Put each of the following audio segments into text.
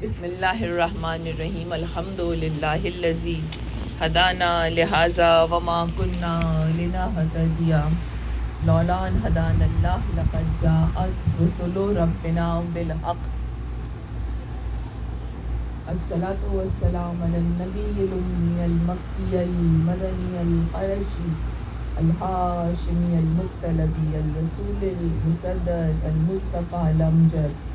بسم اللہ الرحمن الرحیم الحمد للہ الذی ہدانا لہذا وما کنا لنہتدی لولا ان ہدانا اللہ لقد جاءت رسل ربنا بالحق الصلاۃ والسلام علی النبی الأمی المکی المدنی القرشی الہاشمی المطلبی الرسول المسدد المصطفیٰ الامجد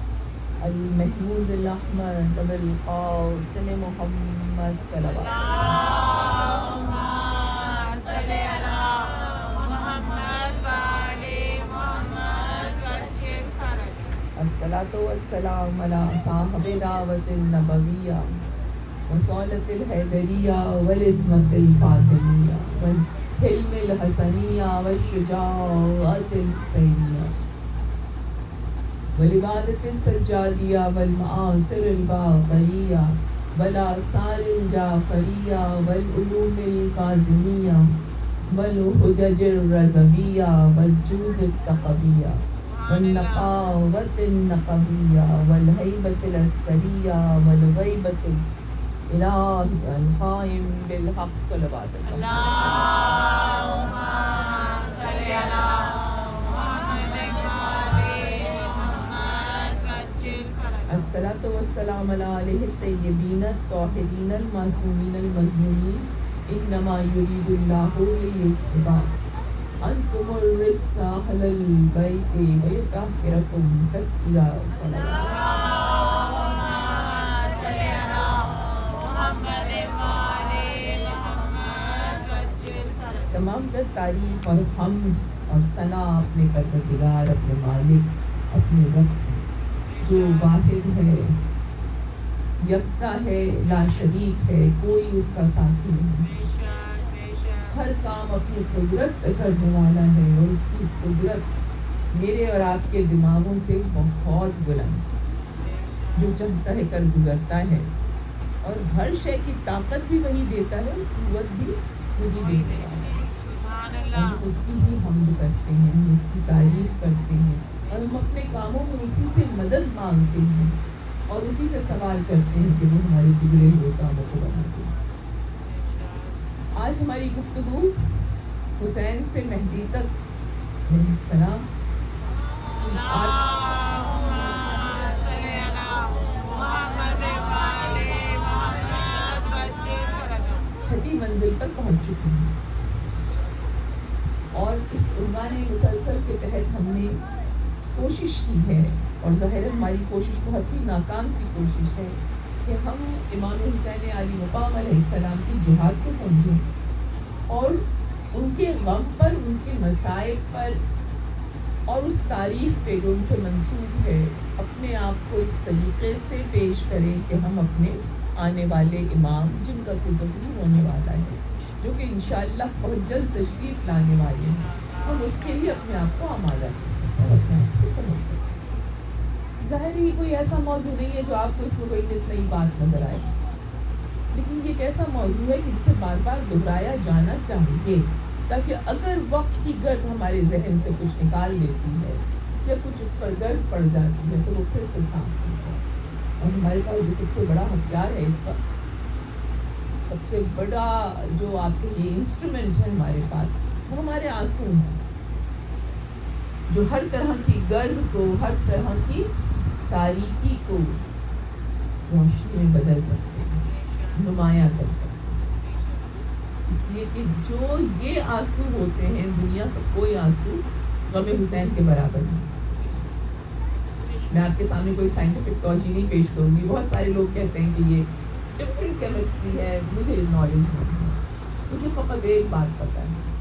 المحمود الاحمر ابو القاسم محمد صلی اللہ اللہم صلی علی محمد وآل محمد وجل فرج الصلاۃ والسلام علی صاحب دعوت النبویہ وصولۃ الحیدریہ والعصمت الفاطمیہ والحلم الحسنیہ والشجاعت الحسینیہ والعبادت السجادیہ والمعاصر الباقریہ والآثار الجعفریہ والعلوم الکاظمیہ والحجج الرضویہ والجود التقویہ والنقاوت النقویہ والہیبت العسکریہ والغیبت الالہی القائم بالحق صلوات اللہ اللہم صلی علی الصلاۃ والسلام علی آلہ الطیبین الطاہرین المعصومین المظلومین انما یرید اللہ لیذہب عنکم الرجس اہل البیت ویطہرکم تطہیرا صلی اللہم صلی علی محمد وآل محمد وجل فرج تمام تر تعریف اور حمد اور ثنا اپنے پروردگار اپنے مالک اپنے رب جو واحد ہے، یکتا ہے، لا شریک ہے، کوئی اس کا ساتھی نہیں، ہر کام اپنی قدرت سے کرنے والا ہے اور اس کی قدرت میرے اور آپ کے دماغوں سے بہت بلند، جو چاہتا ہے کر گزرتا ہے اور ہر شے کی طاقت بھی وہی دیتا ہے اور قوت بھی وہی دیتا ہے۔ ہم اس کی ہی حمد کرتے ہیں، ہم اس کی تعریف کرتے ہیں اور ہم اپنے کاموں میں اسی سے مدد مانگتے ہیں اور اسی سے سوال کرتے ہیں کہ وہ ہمارے بگڑے ہوئے کاموں کو بنا دے۔ آج ہماری گفتگو حسین سے مہدی تک علیہ السلام اللہم صلی علی محمد وآل محمد وجل فرج چھٹی منزل پر پہنچ چکی ہیں اور اس عنوان مسلسل کے تحت ہم نے کوشش کی ہے اور ظاہر ہماری کوشش بہت ہی ناکام سی کوشش ہے کہ ہم امام حسین علی مقام علیہ السلام کی جہاد کو سمجھیں اور ان کے غم پر، ان کے مصائب پر اور اس تاریخ پہ جو ان سے منسوب ہے اپنے آپ کو اس طریقے سے پیش کریں کہ ہم اپنے آنے والے امام جن کا کہ ظہور ہونے والا ہے، جو کہ انشاءاللہ بہت جلد تشریف لانے والے ہیں، ہم اس کے لیے اپنے آپ کو آمادہ کریں اور اپنے آپ کو سمجھ سکیں۔ ظاہر یہ کوئی ایسا موضوع نہیں ہے جو آپ کو اس میں کوئی نئی بات نظر آئے، لیکن یہ ایک ایسا موضوع ہے کہ جسے بار بار دہرایا جانا چاہیے تاکہ اگر وقت کی گرد ہمارے ذہن سے کچھ نکال لیتی ہے یا کچھ اس پر گرد پڑ جاتی ہے تو وہ پھر سے صاف ہو جائے۔ اور ہمارے پاس جو سب سے بڑا ہتھیار ہے اس وقت، سب سے بڑا جو آپ کے لیے انسٹرومنٹ ہے ہمارے پاس، وہ ہمارے آنسو ہیں جو ہر طرح کی گرد کو، ہر طرح کی تاریکی کو روشنی میں بدل سکتے ہیں، نمایاں کر سکتے ہیں۔ اس لیے کہ جو یہ آنسو ہوتے ہیں، دنیا کا کوئی آنسو غم حسین کے برابر نہیں۔ میں آپ کے سامنے کوئی سائنٹیفک توجہ نہیں پیش کروں گی، بہت سارے لوگ کہتے ہیں کہ یہ ڈفرینٹ کیمسٹری ہے، مجھے نالج نہیں ہے، مجھے فقط ایک بات پتہ ہے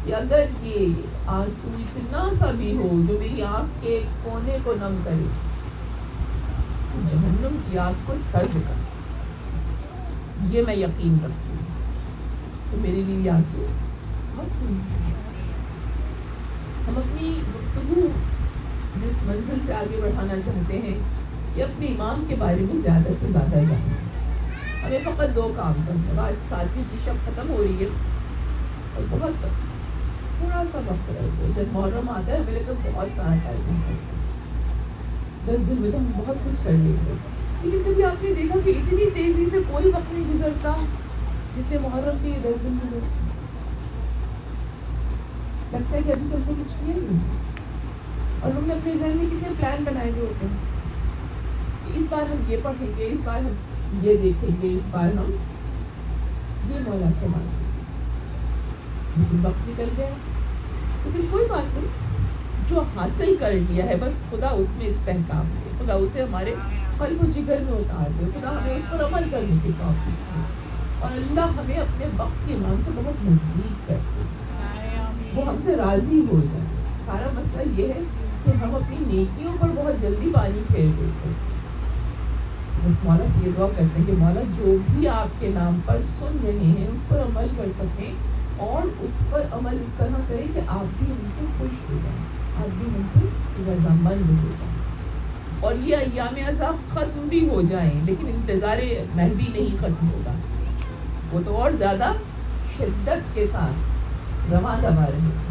کہ اگر یہ آنسو اتنا سا بھی ہو جو میری آنکھ کے کونے کو نم کرے تو جہنم کی آگ کو سرد کر سکے، یہ میں یقین رکھتی ہوں۔ تو میرے لیے یہ آنسو بہت قیمتی ہے۔ ہم اپنی گفتگو جس منزل سے آگے بڑھانا چاہتے ہیں کہ اپنے امام کے بارے میں زیادہ سے زیادہ جانیں۔ ہمیں فقط دو کام کرنا ہے۔ آج ساتویں کی شب ختم ہو رہی ہے اور بہت تھوڑا سا وقت رہ گیا، جب محرم آتا ہے میرے تو بہت سارا ٹائم ہے، 10 دن میں تو ہم بہت کچھ کر لیں گے، لیکن کبھی آپ نے دیکھا کہ اتنی تیزی سے کوئی وقت نہیں گزرتا جتنے محرم کے 10 دن گزرتے. لگتا ہے کہ ابھی تک تو کچھ کیا نہیں, اور ہم نے اپنے ذہن میں کتنے پلان بنائے ہوئے ہوتے ہیں. اس بار ہم یہ پڑھیں گے, اس بار ہم یہ دیکھیں گے, اس بار ہم یہ مولا سے مانگیں گے. لیکن وقت نکل گیا تو پھر کوئی بات نہیں, جو حاصل کر لیا ہے بس خدا اس میں استحکام دے, خدا اسے ہمارے قلب و جگر میں اتار دے, خدا ہمیں اس پر عمل کرنے کی توفیق دے, اور اللہ ہمیں اپنے وقت کے نام سے بہت نزدیک کر دے, وہ ہم سے راضی ہو جائے. سارا مسئلہ یہ ہے کہ ہم اپنی نیکیوں پر بہت جلدی پانی پھیر دیتے ہیں. بس مولا سے یہ دعا کرتے ہیں کہ مولا جو بھی آپ کے نام پر سن رہے ہیں اس پر عمل کر سکیں, اور اس پر عمل اس طرح کریں کہ آپ بھی ان سے خوش ہو جائیں, آپ بھی ان سے رضامند ہو جائیں, اور یہ ایام عزا ختم بھی ہو جائیں. لیکن انتظار مہدی نہیں ختم ہوگا, وہ تو اور زیادہ شدت کے ساتھ رواں دوا رہے گا.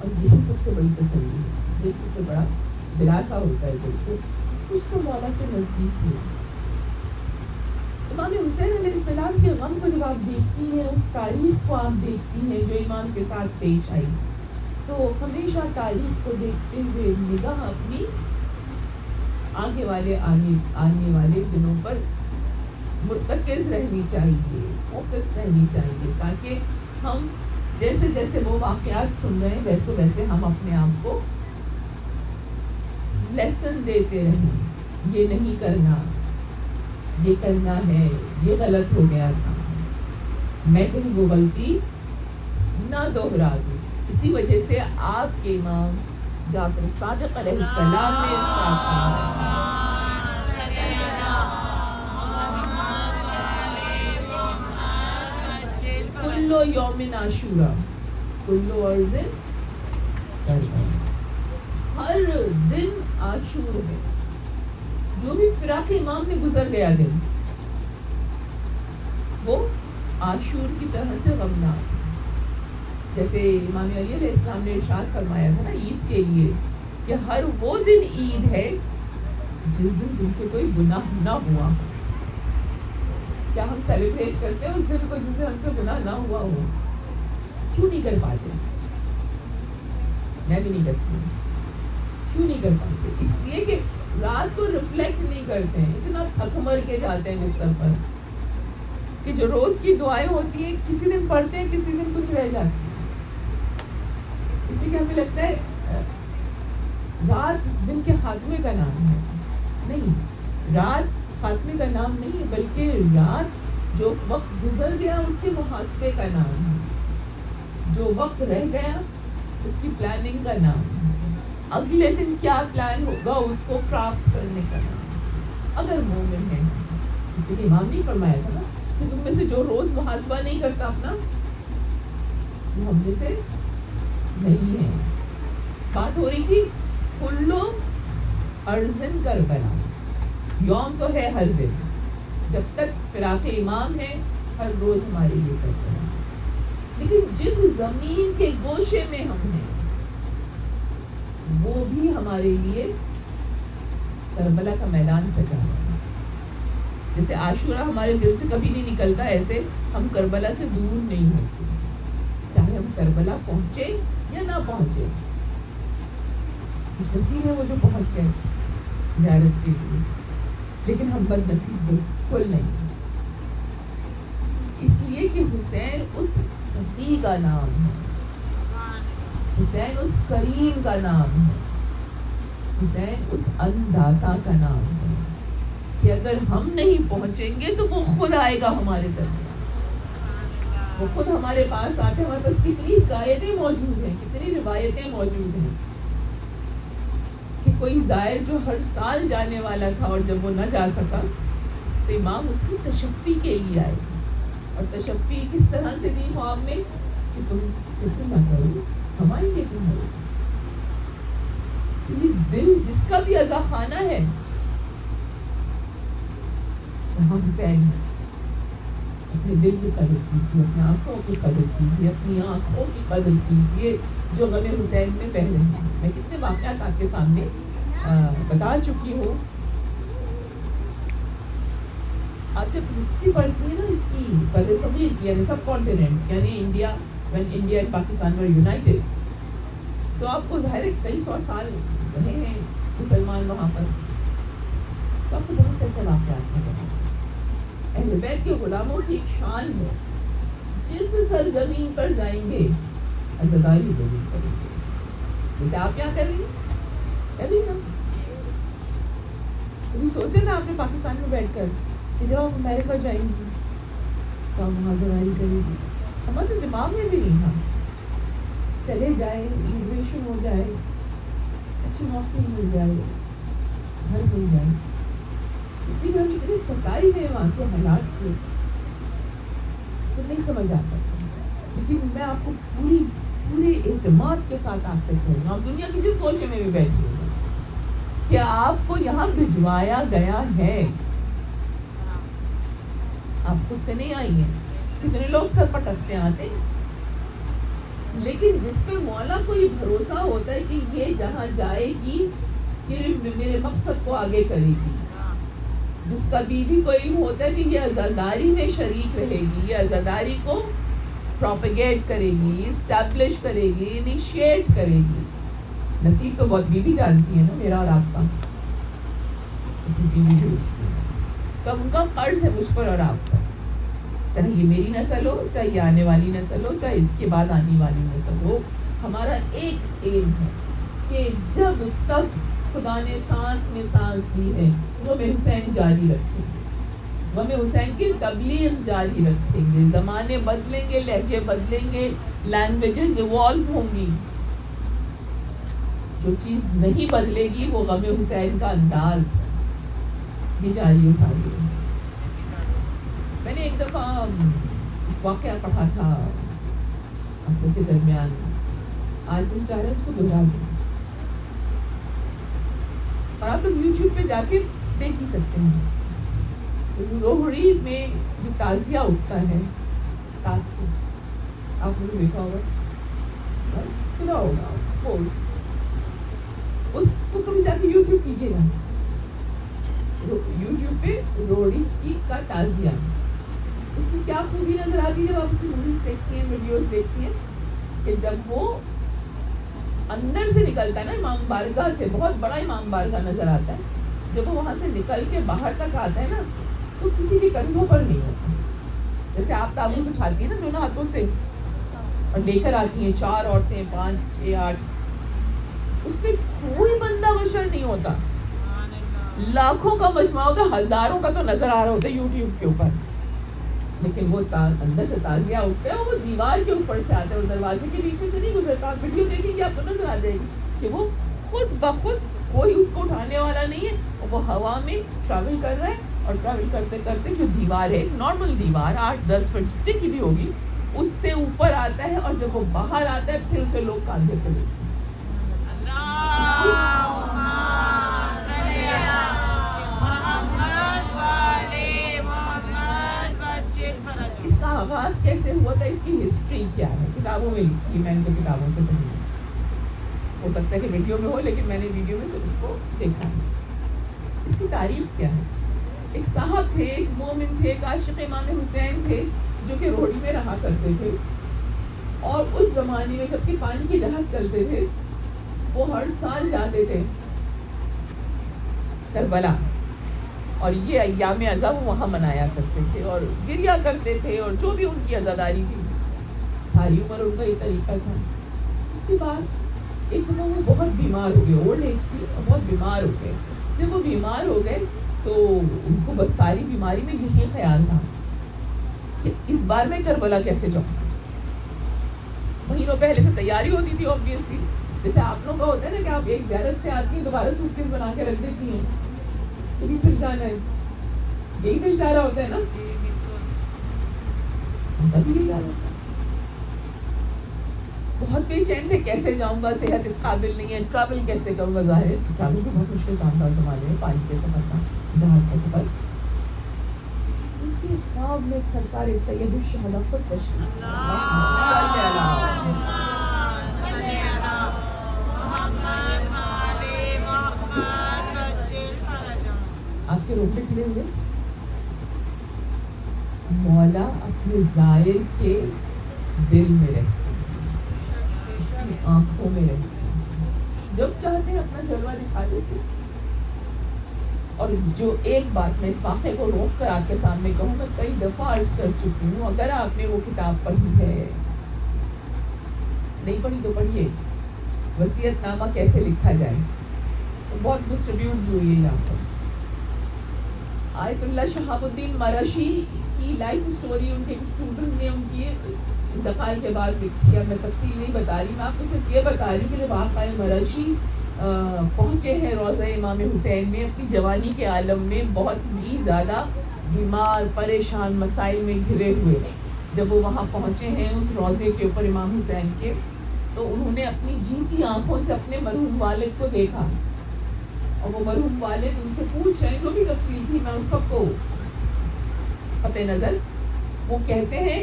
اور یہی سب سے بڑی تسلی ہے, یہ سب سے بڑا دلاسا ہوتا ہے دل کو, اس کو مولا سے نزدیک ہو. امام حسین علیہ السلام کے غم کو جب آپ دیکھتی ہیں, اس تاریخ کو آپ دیکھتی ہیں جو ایمان کے ساتھ پیش آئی, تو ہمیشہ تاریخ کو دیکھتے ہوئے نگاہ اپنی آگے والے آنے والے دنوں پر مرتکز رہنی چاہیے, فوکس رہنی چاہیے, تاکہ ہم جیسے جیسے وہ واقعات سن رہے ہیں ویسے ویسے ہم اپنے آپ کو لیسن دیتے رہیں. یہ نہیں کرنا, یہ کرنا ہے, یہ غلط ہو گیا تھا, میں کہیں وہ غلطی نہ دوہرا دوں. اسی وجہ سے آپ کے امام جعفر صادق علیہ السلام نے ارشاد فرمایا, کلو یوم عاشورا کلو عرض کربلا, ہر دن عاشور ہے. جو بھی فراق امام میں گزر گیا دن, وہ عاشور کی طرح سے غمناک. جیسے امام علی علیہ السلام نے ارشاد فرمایا تھا نا عید کے لیے, کہ ہر وہ دن عید ہے جس دن تم سے کوئی گناہ نہ ہوا. کیا ہم سیلیبریٹ کرتے ہیں اس دن کو جس دن ہم سے گناہ نہ ہوا ہو؟ کیوں نہیں کر پاتے؟ میں بھی نہیں کرتی ہوں. کیوں نہیں کر پاتے؟ اس لیے کہ رات کو ریفلیکٹ نہیں کرتے ہیں, اتنا تھک مر کے جاتے ہیں بستر پر کہ جو روز کی دعائیں ہوتی ہیں کسی دن پڑھتے ہیں, کسی دن کچھ رہ جاتی ہیں. اسی لیے ہمیں لگتا ہے رات دن کے خاتمے کا نام ہے. نہیں, رات خاتمے کا نام نہیں, بلکہ رات جو وقت گزر گیا اس کے محاسبے کا نام ہے. جو وقت رہ گیا اس کی پلاننگ کا نام ہے. اگلے دن کیا پلان ہوگا اس کو کرافٹ کرنے کا نام. اگر مومن ہے, اسی لیے امام نہیں فرمایا تھا نا کہ تم میں سے جو روز محاسبہ نہیں کرتا اپنا, وہ ہم میں سے نہیں ہے. بات ہو رہی تھی کلو ارزن کربلا, یوم تو ہے ہر دن, جب تک فراق امام ہے ہر روز ہمارے لیے کربلا. لیکن جس زمین کے گوشے میں ہم ہیں وہ بھی ہمارے لیے کربلا کا میدان سجا ہے. جیسے عاشورہ ہمارے دل سے کبھی نہیں نکلتا, ایسے ہم کربلا سے دور نہیں ہوتے, چاہے ہم کربلا پہنچے یا نہ پہنچے. خوش نصیب ہے وہ جو پہنچ گئے زیارت کے لیے, لیکن ہم بد نصیب بالکل نہیں. اس لیے کہ حسین اس سخی کا نام ہے, حسین اس کریم کا نام ہے, حسین اس انداتا کا نام ہے, کہ اگر ہم نہیں پہنچیں گے تو وہ خود آئے گا ہمارے درمیان. وہ خود ہمارے پاس آتے. ہمارے پاس کتنی قائدیں موجود ہیں, کتنی روایتیں موجود ہیں کہ کوئی زائر جو ہر سال جانے والا تھا اور جب وہ نہ جا سکا تو امام اس کی تشفی کے لیے آئے. اور تشفی کس طرح سے دی خواب میں کہ تم نہ کرو, ہمارے لیے تم ہو. یہ دل جس کا بھی عزا خانہ ہے وہاں حسین ہے. اپنے دل کی قدر کیجیے, اپنے آنسوں کی قدر کیجیے, اپنی آنکھوں کی قدر کیجیے جو غم حسین میں بہہ رہے ہیں. میں کتنے واقعات آپ کے سامنے بتا چکی ہوں. آپ جب ہسٹری پڑھتی ہیں نا اس کی پہلے صغیر کی یعنی سب کانٹیننٹ یعنی India when India and Pakistan were united, تو آپ کو ظاہر کئی سو سال رہے ہیں مسلمان وہاں پر, تو آپ کو بہت سے ایسے واقعات ہیں. اہل بیت کے غلاموں کی ایک شان ہے, جس سرزمین پر جائیں گے عزاداری ضرور کریں گے. جیسے آپ کیا کریں گے کبھی نا, کبھی سوچے نا آپ نے پاکستان میں بیٹھ کر کہ جب آپ امریکہ جائیں گی تو آپ وہاں عزاداری کریں گی. ہمارے دماغ میں بھی نہیں تھا. چلے جائے, امیگریشن ہو جائے, اچھی نوکری مل جائے, گھر مل جائے, اس لیے ہم اتنے ستائی میں وہاں کے حالات کے تو نہیں سمجھ آتا. لیکن میں آپ کو پورے اعتماد کے ساتھ آپ سے کہوں گا, دنیا کی جس سوچ میں بھی بیٹھی ہوں کہ آپ کو یہاں بھجوایا گیا ہے, آپ خود سے نہیں آئی ہیں. کتنے لوگ سر پٹکتے آتے ہیں, لیکن جس پہ مولا کو یہ بھروسہ ہوتا ہے کہ یہ جہاں جائے گی یہ میرے مقصد کو آگے کرے گی, جس کا بیوی کو علم ہوتا ہے کہ یہ عزاداری میں شریک رہے گی, یہ عزاداری کو پروپیگیٹ کرے گی, اسٹیبلش کرے گی, انیشیٹ کرے گی. نصیب تو بہت بیوی جانتی ہے نا میرا اور آپ کا, بیوی درست ہے, کب ان کا قرض ہے مجھ پر اور آپ پر, چاہے یہ میری نسل ہو, چاہے یہ آنے والی نسل ہو, چاہے اس کے بعد آنے والی نسل ہو. ہمارا ایک ایم ہے کہ جب تک خدا نے سانس میں سانس دی ہے وہ میں حسین جاری رکھیں گے, وہ میں حسین کی تبلیغ جاری رکھیں گے. زمانے بدلیں گے, لہجے بدلیں گے, لینگویجز ایوالو ہوں گی, جو چیز نہیں بدلے گی وہ غم حسین کا انداز ہے, یہ جاری و ساری ہے. میں نے ایک دفعہ واقعہ پڑھا تھا آپ کے درمیان, آج میں چاہ رہا اس کو دہرا دوں, اور آپ لوگ یوٹیوب پہ جا کے دیکھ بھی سکتے ہیں. لوہڑی میں جو تازیہ اٹھتا ہے ساتھ کو, آپ نے دیکھا ہوگا, سنا ہوگا, اس کو کبھی جا کے یوٹیوب کیجیے گا, یوٹیوب پہ لوہڑی کی کا تازیہ, اس کی کیا خوبی نظر آتی ہے جب آپ اس کی موویز دیکھتی ہیں, ویڈیوز دیکھتی ہیں, کہ جب وہ اندر سے نکلتا ہے نا امام بارگاہ سے, بہت بڑا امام بارگاہ نظر آتا ہے, جب وہ وہاں سے نکل کے باہر تک آتا ہے نا تو کسی کے کندھوں پر نہیں ہوتا. جیسے آپ تابوت اٹھاتی ہیں نا دونوں ہاتھوں سے اور لے کر آتی ہیں, 4 عورتیں, 5, 6, 8, اس میں کوئی بندہ بشر نہیں ہوتا. لاکھوں کا مجموعہ ہوتا, ہزاروں کا تو نظر آ رہا ہوتا ہے یوٹیوب کے اوپر, لیکن وہ اندر سے تازیہ اٹھتا ہے, وہ دیوار کے اوپر سے آتا ہے, وہ دروازے کے بیچ میں سے نہیں گزرتا. آپ ویڈیو دیکھیں گے آپ کو نظر آ جائے گی کہ وہ خود بخود کوئی اس کو اٹھانے والا نہیں ہے, وہ ہوا میں ٹریول کر رہا ہے, اور ٹریول کرتے کرتے جو دیوار ہے, نارمل دیوار 8-10 فٹ جتنے کی بھی ہوگی, اس سے اوپر آتا ہے, اور جب وہ باہر آتا ہے پھر اسے لوگ کاندھے پہ لیتے ہیں. اس کا آغاز کیسے ہوا تھا, اس کی ہسٹری کیا ہے, کتابوں میں لکھی, میں نے تو کتابوں سے پڑھی, ہو سکتا ہے کہ ویڈیو میں ہو, لیکن میں نے ویڈیو میں صرف اس کو دیکھا ہے. اس کی تاریخ کیا ہے. ایک صاحب تھے, ایک مومن تھے, ایک عاشق امام حسین تھے, جو کہ روڑی میں رہا کرتے تھے, اور اس زمانے میں جب کہ پانی کے جہاز چلتے تھے وہ ہر سال جاتے تھے کربلا, اور یہ ایام عزا وہ وہاں منایا کرتے تھے, اور گریا کرتے تھے, اور جو بھی ان کی عزاداری تھی ساری عمر ان کا یہ طریقہ تھا. اس کے بعد ایک دفعہ وہ بہت بیمار ہو گئے, اولڈ ایج تھی, اور بہت بیمار ہو گئے. جب وہ بیمار ہو گئے تو ان کو بس ساری بیماری میں یہی خیال تھا کہ اس بار میں کربلا کیسے جاؤں. مہینوں پہلے سے تیاری ہوتی تھی obviously, جیسے آپ لوگ کا ہوتا ہے نا کہ آپ ایک زیارت سے آتی ہیں دوبارہ سوٹ کیس بنا کے رکھ دیتی ہیں, کبھی پھر جانا ہے, یہی دل چاہ رہا ہوتا ہے نا, بھی یہی حال ہوتا ہے. بہت بے چین تھے, کیسے جاؤں گا, صحت اس قابل نہیں ہے, ٹریول کیسے کروں گا. ظاہر ہے ٹریول تو بہت مشکل کام تھا زمانے میں, پانی کے سفر کا, جہاز کا سفر. ان کے خواب میں سرکار سید الشہداء خود تشریف محمد کے روٹے کھڑے ہوئے. مولا اپنے زائر کے دل میں رہتے ہیں, اس کی آنکھوں میں رہتے ہیں, جب چاہتے ہیں اپنا جلوہ دکھا دیتے ہیں. اور جو ایک بات میں اس واقعے کو روک کر آپ کے سامنے کہوں, میں کئی دفعہ عرض کر چکی ہوں, اگر آپ نے وہ کتاب پڑھی ہے, نہیں پڑھی تو پڑھیے, وصیت نامہ کیسے لکھا جائے, تو بہت ڈسٹریبیوٹ بھی ہوئی ہے یہاں پر. آیت اللہ شہاب الدین مرشی کی لائف اسٹوری ان کے اسٹوڈنٹ نے ان کی انتقال کے بعد لکھی ہے. میں تفصیل نہیں بتا رہی, میں آپ کو صرف یہ بتا رہی کہ جب آقا مرشی پہنچے ہیں روضہ امام حسین میں اپنی جوانی کے عالم میں, بہت ہی زیادہ بیمار پریشان مسائل میں گھرے ہوئے, جب وہ وہاں پہنچے ہیں اس روضے کے اوپر امام حسین کے, تو انہوں نے اپنی جیتی آنکھوں سے اپنے مرحوم والد کو دیکھا, اور وہ مرحوم والد ان سے پوچھ رہے ہیں, جو بھی تفصیل تھی میں اس سب کو قطع نظر, وہ کہتے ہیں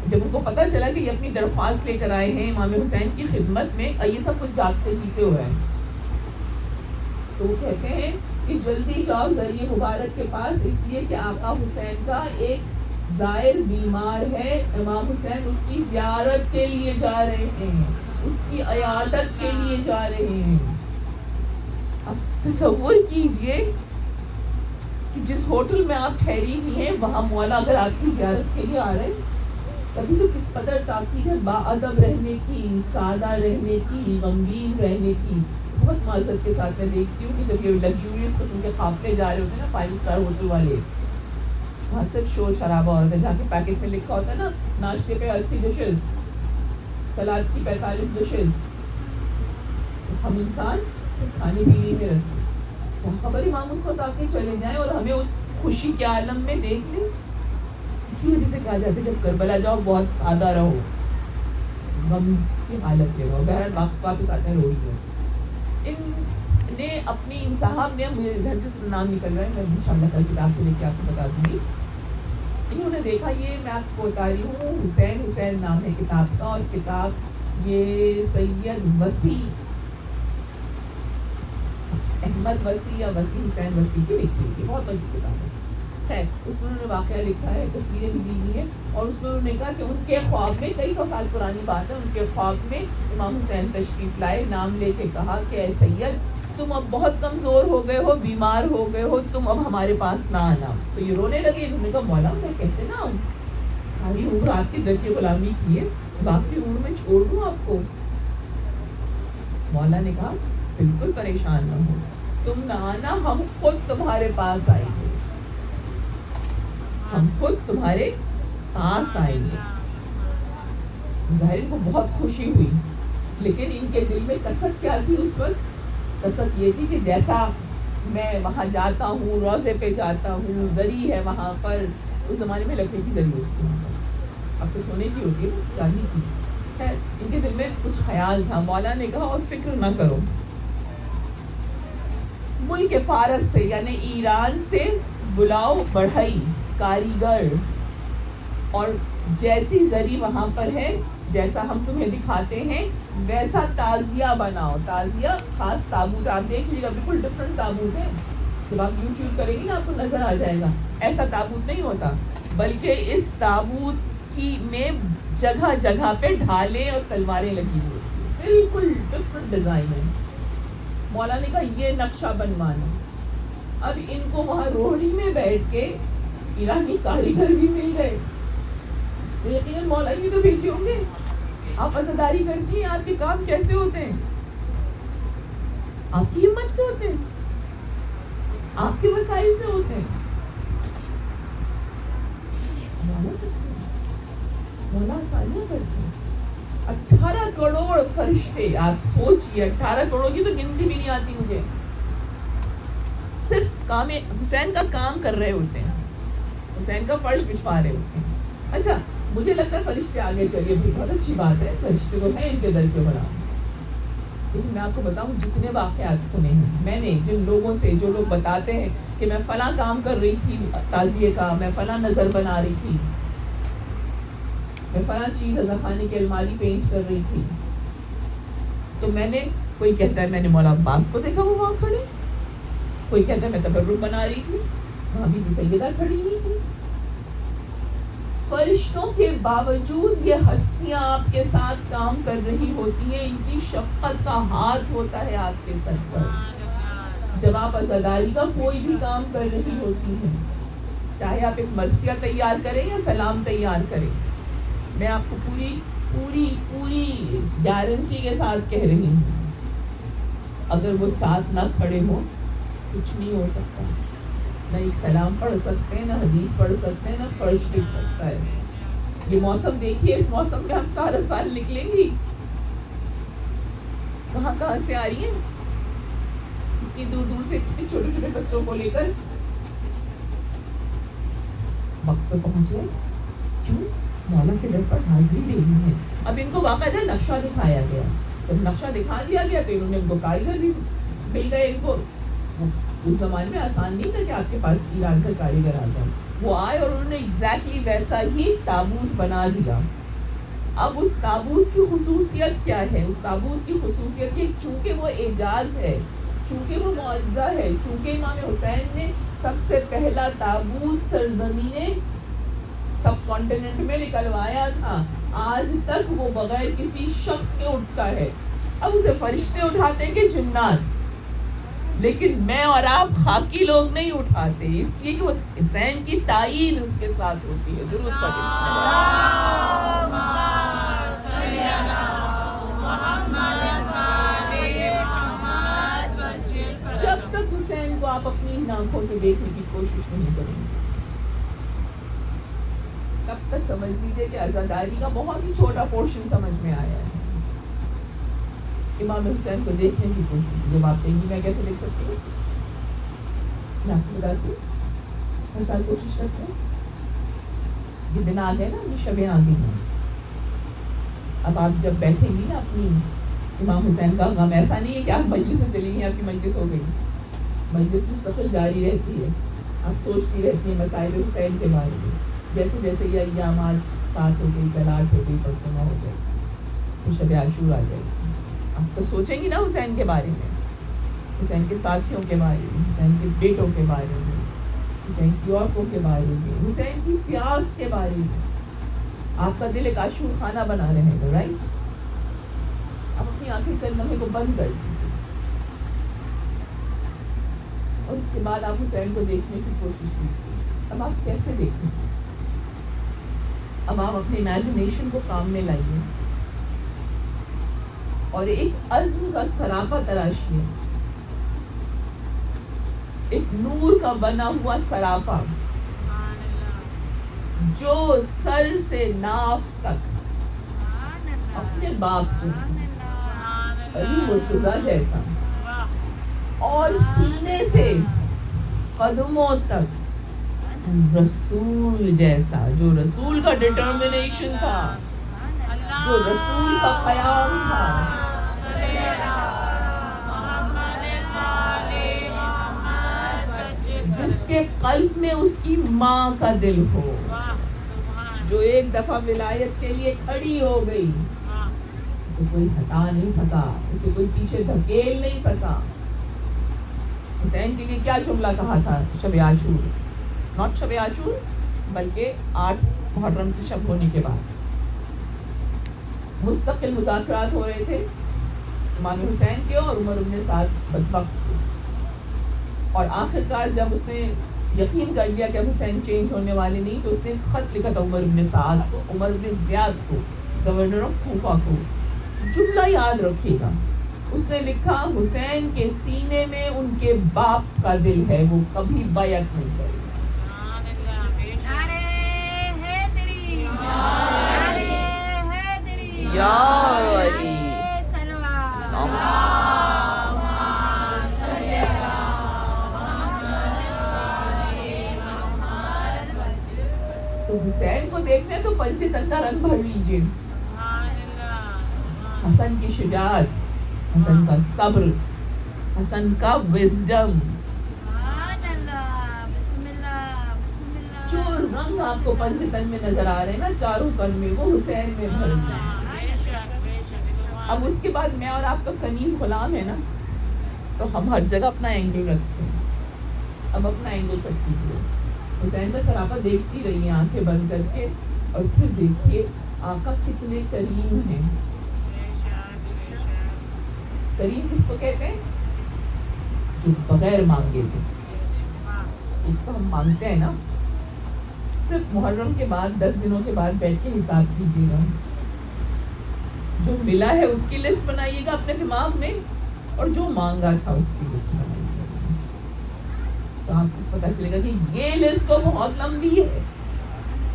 جب ان کو پتہ چلا کہ یہ اپنی درخواست لے کر آئے ہیں امام حسین کی خدمت میں, یہ سب کچھ جاگتے جیتے ہوئے ہیں, تو وہ کہتے ہیں کہ جلدی جاؤ ذریعہ مبارک کے پاس, اس لیے کہ آقا حسین کا ایک زائر بیمار ہے, امام حسین اس کی زیارت کے لیے جا رہے ہیں, اس کی عیادت کے لیے جا رہے ہیں. اب تصور کیجئے کہ جس ہوٹل میں آپ ٹھہری ہوئی ہیں وہاں مولا اگر آپ کی زیارت کے لیے آ رہے ہیں, تبھی تو کس قدر تاکید ہے باادب رہنے کی, سادہ رہنے کی, غمگین رہنے کی. بہت معذرت کے ساتھ میں دیکھتی ہوں کہ جب یہ لگژوریس قسم کے قافلے جا رہے ہوتے ہیں نا 5 اسٹار ہوٹل والے, وہاں صرف شور شرابہ ہوتا ہے, جہاں کے پیکج میں لکھا ہوتا ہے نا ناشتے پہ 80 ڈشز, سلاد کی 45 ڈشز, ہم انسان کھانے پینے میں رہتے ہیں. خبر امام اس وقت آ کے چلے جائیں اور ہمیں اس خوشی کے عالم میں دیکھ لیں. اسی وجہ سے کہا جاتا ہے جب کربلا جاؤ بہت سادہ رہو, غم کی حالت میں رہو. بہرحال واپس آتے ہیں روڑی میں. ان نے اپنی صاحب نے, مجھے ذہن سے نام نکل رہا ہے, میں انشاءاللہ کل کتاب سے لے کے آپ کو بتا دوں گی. انہوں نے دیکھا, یہ میں آپ کو بتا رہی ہوں, حسین نام ہے کتاب کا, اور کتاب یہ سید وسیع احمد وسیع یا وسیع حسین وسیع کی لکھی ہوئی, بہت مشہور کتاب ہے. خیر, اس میں انہوں نے واقعہ لکھا ہے, تصویریں بھی دی ہوئی ہیں, اور اس میں انہوں نے کہا کہ ان کے خواب میں, کئی 100 سال پرانی بات ہے, ان کے خواب میں امام حسین تشریف لائے, نام لے کے کہا کہ اے سید, تم اب بہت کمزور ہو گئے ہو, بیمار ہو گئے ہو, تم اب ہمارے پاس نہ آنا. تو یہ رونے لگے. انہوں نے کہا مولا میں کیسے نہ آؤں, ساری عمر آپ کی در کی غلامی کی ہے, باقی عمر میں چھوڑ دوں آپ کو. مولا نے کہا بالکل پریشان نہ ہو, تم نہ آنا, ہم خود تمہارے پاس آئیں گے, ہم خود تمہارے پاس آئیں گے. ظاہر کو بہت خوشی ہوئی, لیکن ان کے دل میں کسک کیا تھی اس وقت؟ کسک یہ تھی کہ جیسا میں وہاں جاتا ہوں, روضے پہ جاتا ہوں, زری ہے وہاں پر, اس زمانے میں لکڑی کی زری ہوتی ہے, اب تو سونے کی ہوتی ہے, چاندی کی. خیر, ان کے دل میں کچھ خیال تھا. مولا نے کہا اور فکر نہ کرو, ملک فارس سے یعنی ایران سے بلاؤ بڑھئی کاریگر, اور جیسی زری وہاں پر ہے, جیسا ہم تمہیں دکھاتے ہیں ویسا تازیہ بناؤ. تازیہ خاص تابوت, آپ دیکھ لیجیے گا بالکل ڈفرنٹ تابوت ہے, جب آپ یوٹیوب کریں گے نا آپ کو نظر آ جائے گا. ایسا تابوت نہیں ہوتا, بلکہ اس تابوت کی میں جگہ جگہ پہ ڈھالیں اور تلواریں لگی ہوئی, بالکل ڈفرنٹ ڈیزائن ہے. مولا نے کہا یہ نقشہ بنوانا. اب ان کو وہاں روڑی میں بیٹھ کے ایرانی کاریگر بھی مل گئے, تو یقیناً مولا بھی تو بھیجے ہوں گے. آپ عزاداری کرتی ہیں, آپ کے کام کیسے ہوتے ہیں؟ آپ کی ہمت سے ہوتے ہیں, آپ کے وسائل سے ہوتے ہیں. مولا آسانیاں کرتے ہیں. 18 کروڑ فرشتے, آپ سوچئے 18 کروڑ کی تو گنتی بھی نہیں آتی مجھے, صرف کام حسین کا کام کر رہے ہوتے ہیں, حسین کا فرش بچھوا رہے ہوتے ہیں. اچھا, مجھے لگتا ہے فرشتے آگے چلیے, بھی بہت اچھی بات ہے, فرشتے کو ہے ان کے در کے بڑا. لیکن میں آپ کو بتاؤں, جتنے واقعات سنے ہیں میں نے, جن لوگوں سے, جو لوگ بتاتے ہیں کہ میں فلاں کام کر رہی تھی تعزیے کا, میں فلاں نظر بنا رہی تھی, میں فلاں چیز رضا خانی کی الماری پینٹ کر رہی تھی, تو میں نے, کوئی کہتا ہے میں نے مولا عباس کو دیکھا وہ وہاں کھڑے, کوئی کہتا ہے میں تبرک بنا رہی تھی, وہاں بھی سیدہ کھڑی نہیں تھی. فرشتوں کے باوجود یہ ہستیاں آپ کے ساتھ کام کر رہی ہوتی ہیں, ان کی شفقت کا ہاتھ ہوتا ہے آپ کے سر پر. جب آپ عزاداری کا کوئی بھی کام کر رہی ہوتی ہیں, چاہے آپ ایک مرثیہ تیار کریں یا سلام تیار کریں, میں آپ کو پوری پوری پوری گارنٹی کے ساتھ کہہ رہی ہوں, اگر وہ ساتھ نہ کھڑے ہوں کچھ نہیں ہو سکتا. نہ ایک سلام پڑھ سکتے ہیں, نہ حدیث پڑھ سکتے ہیں, نہ فرش ٹک سکتا ہے. یہ موسم دیکھیے, اس موسم میں ہم سارا سال نکلیں گی, کہاں کہاں سے آ رہی ہیں, اتنی دور دور سے اتنے چھوٹے چھوٹے بچوں کو لے کر وقت پہ پہنچے. کیوں؟ مولا کے در پر حاضری لینی ہے. اب ان کو باقاعدہ نقشہ دکھایا گیا, جب نقشہ دکھا دیا گیا تو انہوں نے ان کو کاریگر بھی مل گئے. ان کو اس زمانے میں آسان نہیں تھا کہ آپ کے پاس ایران سے کاریگر آ جائیں. وہ آئے اور انہوں نے ایگزیکٹلی ویسا ہی تابوت بنا دیا. اب اس تابوت کی خصوصیت کیا ہے؟ اس تابوت کی خصوصیت یہ, چونکہ وہ اعجاز ہے, چونکہ وہ معجزہ ہے, چونکہ امام حسین نے سب سے پہلا تابوت سرزمین سب کانٹیننٹ میں نکلوایا تھا, آج تک وہ بغیر کسی شخص کے اٹھتا ہے. اب اسے فرشتے اٹھاتے ہیں کہ جنات, لیکن میں اور آپ خاکی لوگ نہیں اٹھاتے, اس لیے کہ وہ حسین کی تائید اس کے ساتھ ہوتی ہے. ضرورت جب تک حسین کو آپ اپنی آنکھوں سے دیکھنے کی کوشش نہیں کریں گے, تب تک سمجھ لیجیے کہ عزاداری کا بہت ہی چھوٹا پورشن سمجھ میں آیا ہے. امام حسین کو دیکھنے کی کوشش, جب آپ کہیں گی میں کیسے دیکھ سکتی ہوں, میں آپ کو بتاتی ہوں, ہر سال کوشش کرتے ہیں. یہ دن آ گئے نا, یہ شبیں آ گئی ہیں. اب آپ جب بیٹھیں گی نا اپنی, امام حسین کا غم ایسا نہیں ہے کہ آپ مجلس سے چلی گئی, آپ کی مجلس ہو گئی. مجلس مستقل جاری رہتی ہے, آپ سوچتی رہتی ہیں مسائل حسین کے بارے میں. جیسے جیسے یہ ایام آج 7 ہو گئی, کل 8 ہو گئی, پرسوں 9 ہو جائے, تو شب عاشور آ جائے گی. آپ تو سوچیں گی نا حسین کے بارے میں, حسین کے ساتھیوں کے بارے میں, حسین کے بیٹوں کے بارے میں, حسین کی عورتوں کے بارے میں, حسین کی پیاس کے بارے میں. آپ کا دل ایک عاشور خانہ بنا رہے گا, رائٹ؟ آپ اپنی آنکھیں چند لمحے کو بند کر دیجیے, اور اس کے بعد آپ حسین کو دیکھنے کی کوشش کیجیے. اب آپ کیسے دیکھیں گے؟ اب آپ اپنے امیجنیشن کو کام میں لائیے اور ایک عزم کا سراپا تراشیے, ایک نور کا بنا ہوا سراپا جو سر سے ناف تک اپنے باپ جیسا, مرتضیٰ جیسا, اور سینے سے قدموں تک رسول جیسا, جو رسول کا ڈٹرمنیشن تھا, جو رسول کا قیام تھا. جس کے قلب میں اس کی ماں کا دل ہو, جو ایک دفعہ ولایت کے لیے کھڑی ہو گئی, اسے کوئی ہٹا نہیں سکا, اسے کوئی پیچھے دھکیل نہیں سکا. حسین کے لیے کیا جملہ کہا تھا شب عاشور, ناٹ شب عاشور بلکہ 8 محرم کی شب ہونے کے بعد مستقل مذاکرات ہو رہے تھے امام حسین کے اور عمر بن سعد بدبخت کے, اور آخر کار جب اس نے یقین کر لیا کہ اب حسین چینج ہونے والے نہیں, تو اس نے خط لکھا تھا عمر بن سعد کو, عمر بن زیاد کو, گورنر آف کوفہ کو. جملہ یاد رکھیے گا, اس نے لکھا حسین کے سینے میں ان کے باپ کا دل ہے, وہ کبھی بیعت نہیں کرے. یا علی تو حسین کو دیکھنے تو پنجے تن کا رنگ بھر لیجیے. حسن کی شجاعت, حسن کا صبر, حسن کا وزڈم, جو رنگ آپ کو پنجے تن میں نظر آ رہے ہیں نا چاروں تن میں, وہ حسین میں بھر گئے. اب اس کے بعد میں اور آپ تو کنیز غلام ہے نا, تو ہم ہر جگہ اپنا اینگل رکھتے ہیں. اب اپنا اینگل کٹ کیجیے. حسین کا سراپا دیکھتی رہیے آنکھیں بند کر کے, اور پھر دیکھیے آقا کتنے کریم ہیں. کریم کس کو کہتے ہیں؟ جو بغیر مانگے تھے. ایک تو ہم مانگتے ہیں نا, صرف محرم کے بعد 10 دنوں کے بعد بیٹھ کے حساب کیجیے گا, جو ملا ہے اس کی لسٹ بنائیے گا اپنے دماغ میں, اور جو مانگا تھا اس کی لسٹ بنائیے گا. تو آپ کو پتا چلے گا کہ یہ لسٹ تو بہت لمبی ہے.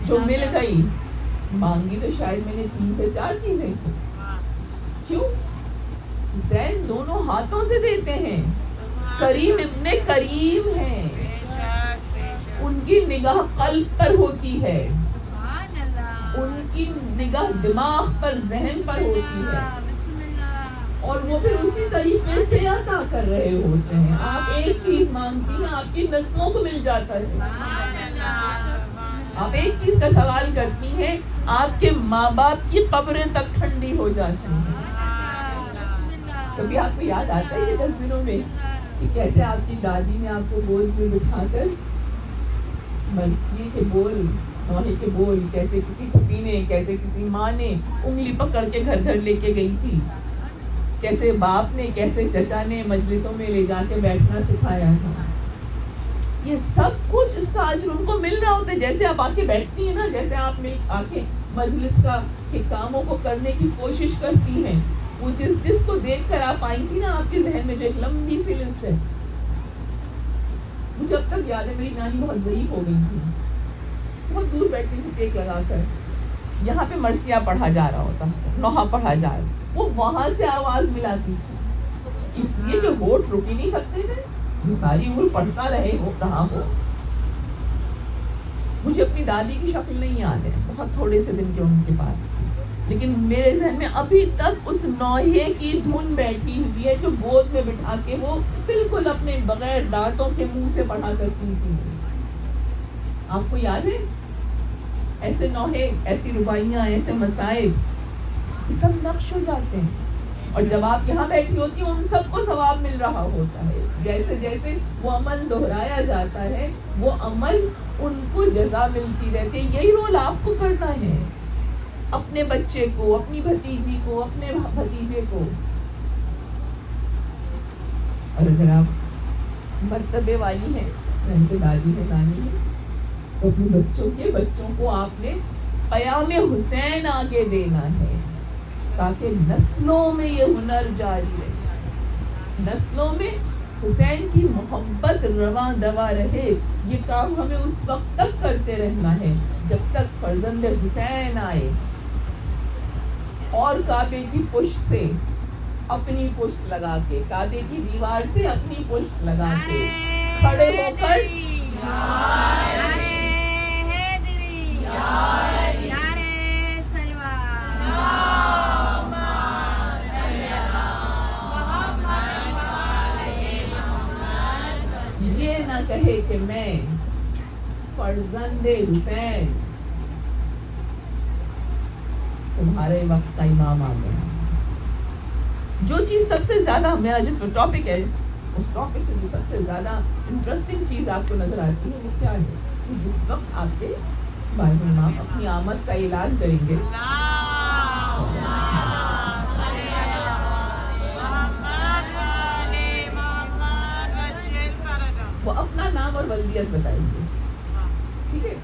جو مل گئی, مانگی تو شاید میں نے 3 سے 4 چیزیں تھیں. کیوں؟ حسین دونوں ہاتھوں سے دیتے ہیں. کریم ابن کریم ہیں, ان کی نگاہ قلب پر ہوتی ہے, ان کی نگاہ دماغ پر, ذہن پر ہوتی ہے, اور وہ پھر اسی طریقے سے عطا کر رہے ہوتے ہیں. آپ ایک چیز مانگتی ہیں, آپ کی نسلوں کو مل جاتا ہے. آپ ایک چیز کا سوال کرتی ہیں, آپ کے ماں باپ کی قبریں تک ٹھنڈی ہو جاتی ہیں. کبھی آپ کو یاد آتا ہے یہ 10 دنوں میں کہ کیسے آپ کی دادی نے آپ کو گود میں بٹھا کر مرثیے کے بول, نوحے کے بول, کیسے کسی پھپھی نے, کیسے کسی ماں نے انگلی پکڑ کے گھر گھر لے کے گئی تھی, کیسے باپ نے, کیسے چچا نے مجلسوں میں لے جا کے بیٹھنا سکھایا تھا. یہ سب کچھ اس کا اجر ان کو مل رہا ہوتا ہے. جیسے آپ آ کے بیٹھتی ہیں نا, جیسے آپ مل آ کے مجلس کا کے کاموں کو کرنے کی کوشش کرتی ہیں, وہ جس کو دیکھ کر آپ آئی تھی نا, آپ کے ذہن میں جو ایک لمبی سی لسٹ ہے. مجھے اب تک یاد ہے, میری نانی بہت ضعیف ہو گئی تھی, بہت دور بیٹھتی تھی ٹیک لگا کر. یہاں پہ مرثیہ پڑھا جا رہا ہوتا, نوحہ پڑھا جا رہا, وہ وہاں سے آواز ملاتی تھی, اس لیے کہ ہونٹ رک ہی نہیں سکتے تھے, یہ ساری عمر پڑھتا رہا ہو. مجھے اپنی دادی کی شکل نہیں یاد ہے, بہت تھوڑے سے دن کے ان کے پاس, لیکن میرے ذہن میں ابھی تک اس نوحے کی دھن بیٹھی ہوئی ہے جو گود میں بٹھا کے وہ بالکل اپنے بغیر دانتوں کے منہ سے پڑھا کرتی تھی. آپ کو یاد ہے ایسے نوحے, ایسی رباعیاں, ایسے مسائل, یہ سب نقش ہو جاتے ہیں. اور جب آپ یہاں بیٹھی ہوتی ہیں, ان سب کو ثواب مل رہا ہوتا ہے. جیسے جیسے وہ عمل دہرایا جاتا ہے, وہ عمل ان کو جزا ملتی رہتی ہے. یہی رول آپ کو کرنا ہے, اپنے بچے کو, اپنی بھتیجی کو, اپنے بھتیجے کو. اور اگر آپ مرتبے والی ہیں, یعنی دادی ہے, نانی ہے, تو اپنے بچوں کو آپ نے پیام حسین آگے دینا ہے, تاکہ نسلوں میں یہ ہنر جاری رہے, نسلوں میں حسین کی محبت رواں دوا رہے. یہ کام ہمیں اس وقت تک کرتے رہنا ہے جب تک فرزند حسین آئے, اور کعبے کی پشت سے اپنی پشت لگا کے, کعبے کی دیوار سے اپنی پشت لگا کے کھڑے ہو کر یہ نہ کہے کہ میں فرزند حسین تمہارے وقت کا امام آ گیا. جو چیز سب سے زیادہ, میرا جس ٹاپک ہے اس ٹاپک سے جو سب سے زیادہ انٹرسٹنگ چیز آپ کو نظر آتی ہے وہ کیا ہے, کہ جس وقت آپ کے بھائی امام اپنی آمد کا اعلان کریں گے, وہ اپنا نام اور ولدیت بتائیں گے. ٹھیک ہے,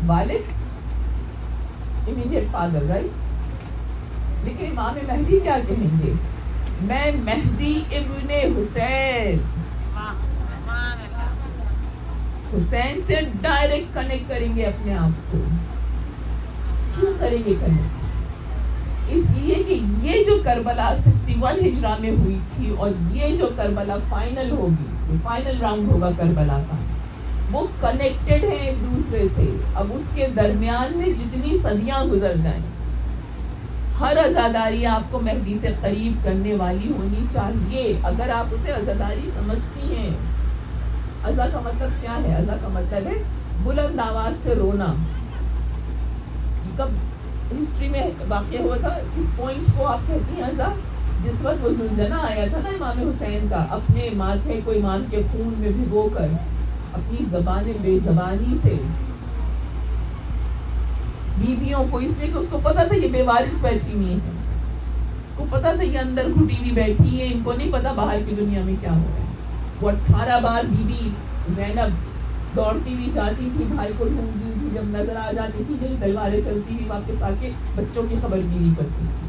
والد امیڈیٹ فادر, رائٹ. لیکن امام مہدی کیا کہیں گے, میں مہدی ابن حسین. حسین سے ڈائریکٹ کنیکٹ کریں گے اپنے آپ کو. کیوں کریں گے کنیکٹ؟ اس لیے کہ یہ جو کربلا 61 ہجرہ میں ہوئی تھی, اور یہ جو کربلا فائنل ہوگی, فائنل راؤنڈ ہوگا کربلا کا, وہ کنیکٹڈ ہیں ایک دوسرے سے. اب اس کے درمیان میں جتنی صدیاں گزر جائیں, ہر عزاداری آپ کو مہدی سے قریب کرنے والی ہونی چاہیے, اگر آپ اسے عزاداری سمجھتی ہیں. عزا کا مطلب کیا ہے؟ عزا کا مطلب ہے بلند آواز سے رونا. کب ہسٹری میں واقع ہوا تھا اس پوائنٹس کو آپ کہتی ہیں عزا؟ جس وقت وہ زلجنا آیا تھا نا امام حسین کا، اپنے ماتھے کو امام کے خون میں بھگو کر اپنی زبان بے زبانی سے بیویوں کو، اس لیے کہ اس کو پتا تھا یہ بے وارث بیٹھی ہوئی ہے، اس کو پتا تھا یہ اندر گھٹی ہوئی بیٹھی ہے، ان کو نہیں پتا باہر کی دنیا میں کیا ہو رہا ہے. وہ 18 بار بیوی زینب دوڑتی ہوئی جاتی تھی، بھائی کو ڈھونڈتی تھی، جب نظر آ جاتی تھی جب تلواریں چلتی ہوئی واپس آ کے بچوں کی خبر گیری کرتی تھی.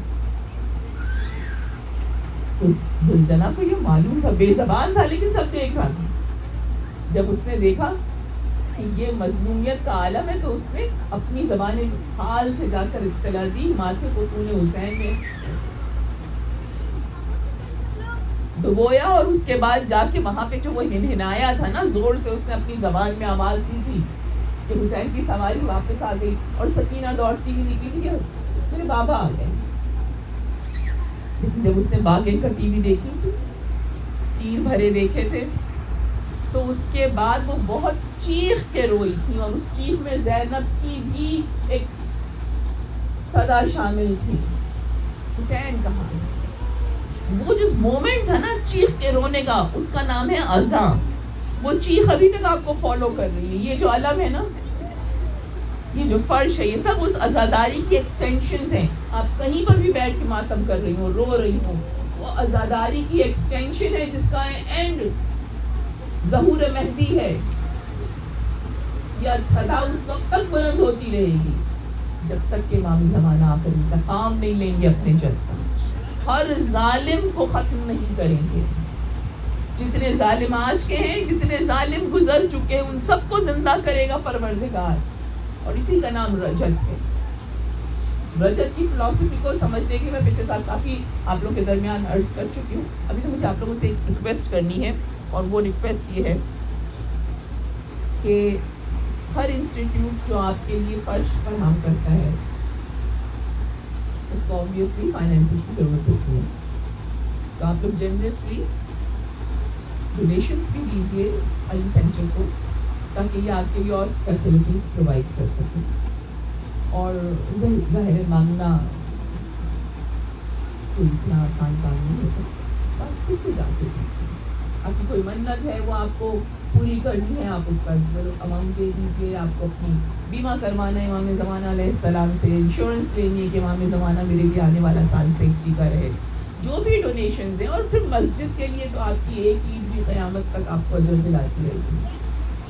تو زلجنا کو یہ معلوم تھا، بے زبان تھا لیکن سب دیکھ رہا تھا. جب اس نے دیکھا کہ یہ مظلومیت کا عالم ہے تو اس نے اپنی زبان حال سے جا کر اطلاع دی، ماتھے کو تو نے حسین نے دبویا، اور اس کے بعد جا کے وہاں پہ جو وہ ہنہنایا تھا نا زور سے، اس نے اپنی زبان میں آواز دی تھی کہ حسین کی سواری واپس آ گئی. اور سکینہ دوڑتی ہوئی نکلی تھی کہ میرے بابا آ گئے. لیکن جب اس نے باغ کا ٹی وی دیکھی تھی، تیر بھرے دیکھے تھے، تو اس کے بعد وہ بہت چیخ کے روئی تھی، اور اس چیخ میں زینب کی بھی ایک صدا شامل تھی، حسین کہاں ہے. وہ جو مومنٹ تھا نا چیخ کے رونے کا، اس کا نام ہے عزا. وہ چیخ ابھی تک آپ کو فالو کر رہی ہے. یہ جو علم ہے نا، یہ جو فرش ہے، یہ سب اس عزاداری کی ایکسٹینشنز ہیں. آپ کہیں پر بھی بیٹھ کے ماتم کر رہی ہوں، رو رہی ہوں، وہ عزاداری کی ایکسٹینشن ہے جس کا اینڈ ظہور مہدی ہے. یہ صدا اس وقت تک بلند ہوتی رہے گی جب تک کہ امام زمانہ آخر انتقام نہیں لیں گے اپنے جد کا. ہر ظالم کو ختم نہیں کریں گے. جتنے ظالم آج کے ہیں، جتنے ظالم گزر چکے ہیں، ان سب کو زندہ کرے گا پروردگار. اور اسی کا نام رجت ہے. رجت کی فلسفی کو سمجھنے کی میں پچھلے سال کافی آپ لوگوں کے درمیان عرض کر چکی ہوں. ابھی تو مجھے آپ لوگوں سے ایک ریکویسٹ کرنی ہے، اور وہ ریکویسٹ یہ ہے کہ ہر انسٹیٹیوٹ جو آپ کے لیے فرش فراہم کرتا ہے اس کو آبویسلی فائنینسز کی ضرورت ہوتی ہے. تو آپ لوگ جنرسلی ڈونیشنس بھی دیجیے علی سینٹر کو، تاکہ یہ آپ کے لیے اور فیسلٹیز پرووائڈ کر سکیں. اور ظاہر مانگنا کوئی اتنا آسان کام نہیں ہوتا. آپ خود سے جا کے دیجیے. آپ کی کوئی منت ہے وہ آپ کو پوری کرنی ہے، آپ اس کا اماؤنٹ دے دیجیے. آپ کو اپنی بیمہ کروانا ہے امام زمانہ علیہ السلام سے، انشورنس لینی ہے کہ امام زمانہ میرے لیے آنے والا سال سیفٹی کا رہے. جو بھی ڈونیشنز ہیں، اور پھر مسجد کے لیے تو آپ کی ایک عید بھی قیامت تک آپ کو اجر دلاتی رہے گی.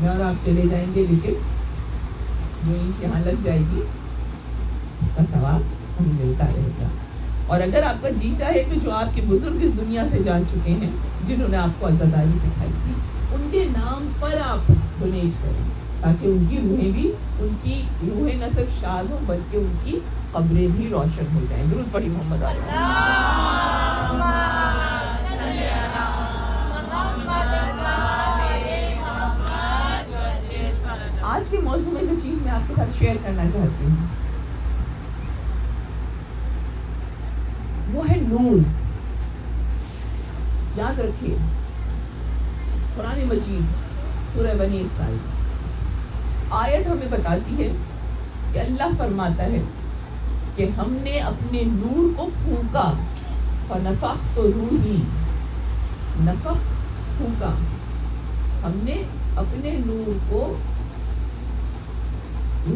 میں اور آپ چلے جائیں گے، لیکن جو اینچ یہاں لگ جائے گی اس کا ثواب ہمیں ملتا رہے گا. اور اگر آپ کا جی چاہے تو جو آپ کے بزرگ اس دنیا سے جا چکے ہیں، جنہوں نے آپ کو عزاداری سکھائی تھی، ان کے نام پر آپ ڈونیٹ کریں، تاکہ ان کی روحیں نہ صرف شاد ہوں بلکہ ان کی قبریں بھی روشن ہو جائیں. درود پڑھی محمد علیہ. آج کے موضوع میں جو چیز میں آپ کے ساتھ شیئر کرنا چاہتی ہوں وہ ہے نور. یاد رکھیے، قرآن مجید سورہ بنی اسرائیل آیت ہمیں بتاتی ہے کہ اللہ فرماتا ہے کہ ہم نے اپنے نور کو پھونکا، فنفخت روحی، نفخ پھونکا، ہم نے اپنے نور کو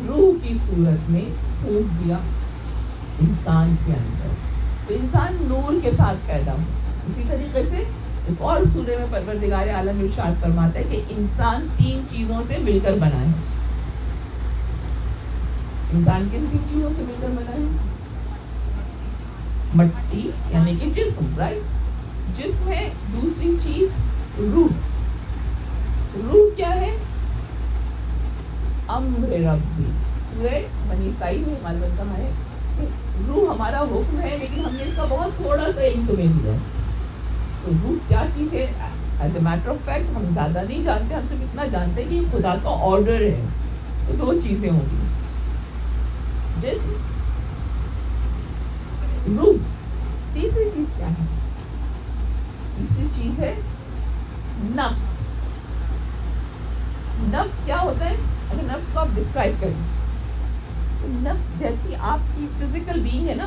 روح کی صورت میں پھونک دیا انسان کے اندر. تو انسان نور کے ساتھ پیدا ہو. اسی طریقے سے ایک اور سورہ میں پروردگار عالم ارشاد فرماتا ہے کہ انسان 3 چیزوں سے مل کر بنا ہے. انسان کن 3 چیزوں سے مل کر بنا ہے؟ مٹی یعنی کہ جسم، رائٹ؟ جسم ہے. دوسری چیز روح. روح کیا ہے؟ امر ربی. سورہ بنی اسرائیل میں معلوم کہا ہے روح ہمارا حکم ہے، لیکن ہم نے اس کا بہت تھوڑا سا علم تمہیں دیا. تو روح کیا چیز ہے؟ As a matter of fact ہم زیادہ نہیں جانتے، ہم صرف اتنا جانتے ہیں کہ یہ خدا کا آرڈر ہے. تو 2 چیزیں ہوں گی، جسم، روح. تیسری چیز کیا ہے؟ تیسری چیز ہے نفس. نفس کیا ہوتا ہے؟ اگر نفس کو آپ ڈسکرائب کریں، نفس جیسی آپ کی فزیکل بینگ ہے نا،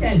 10,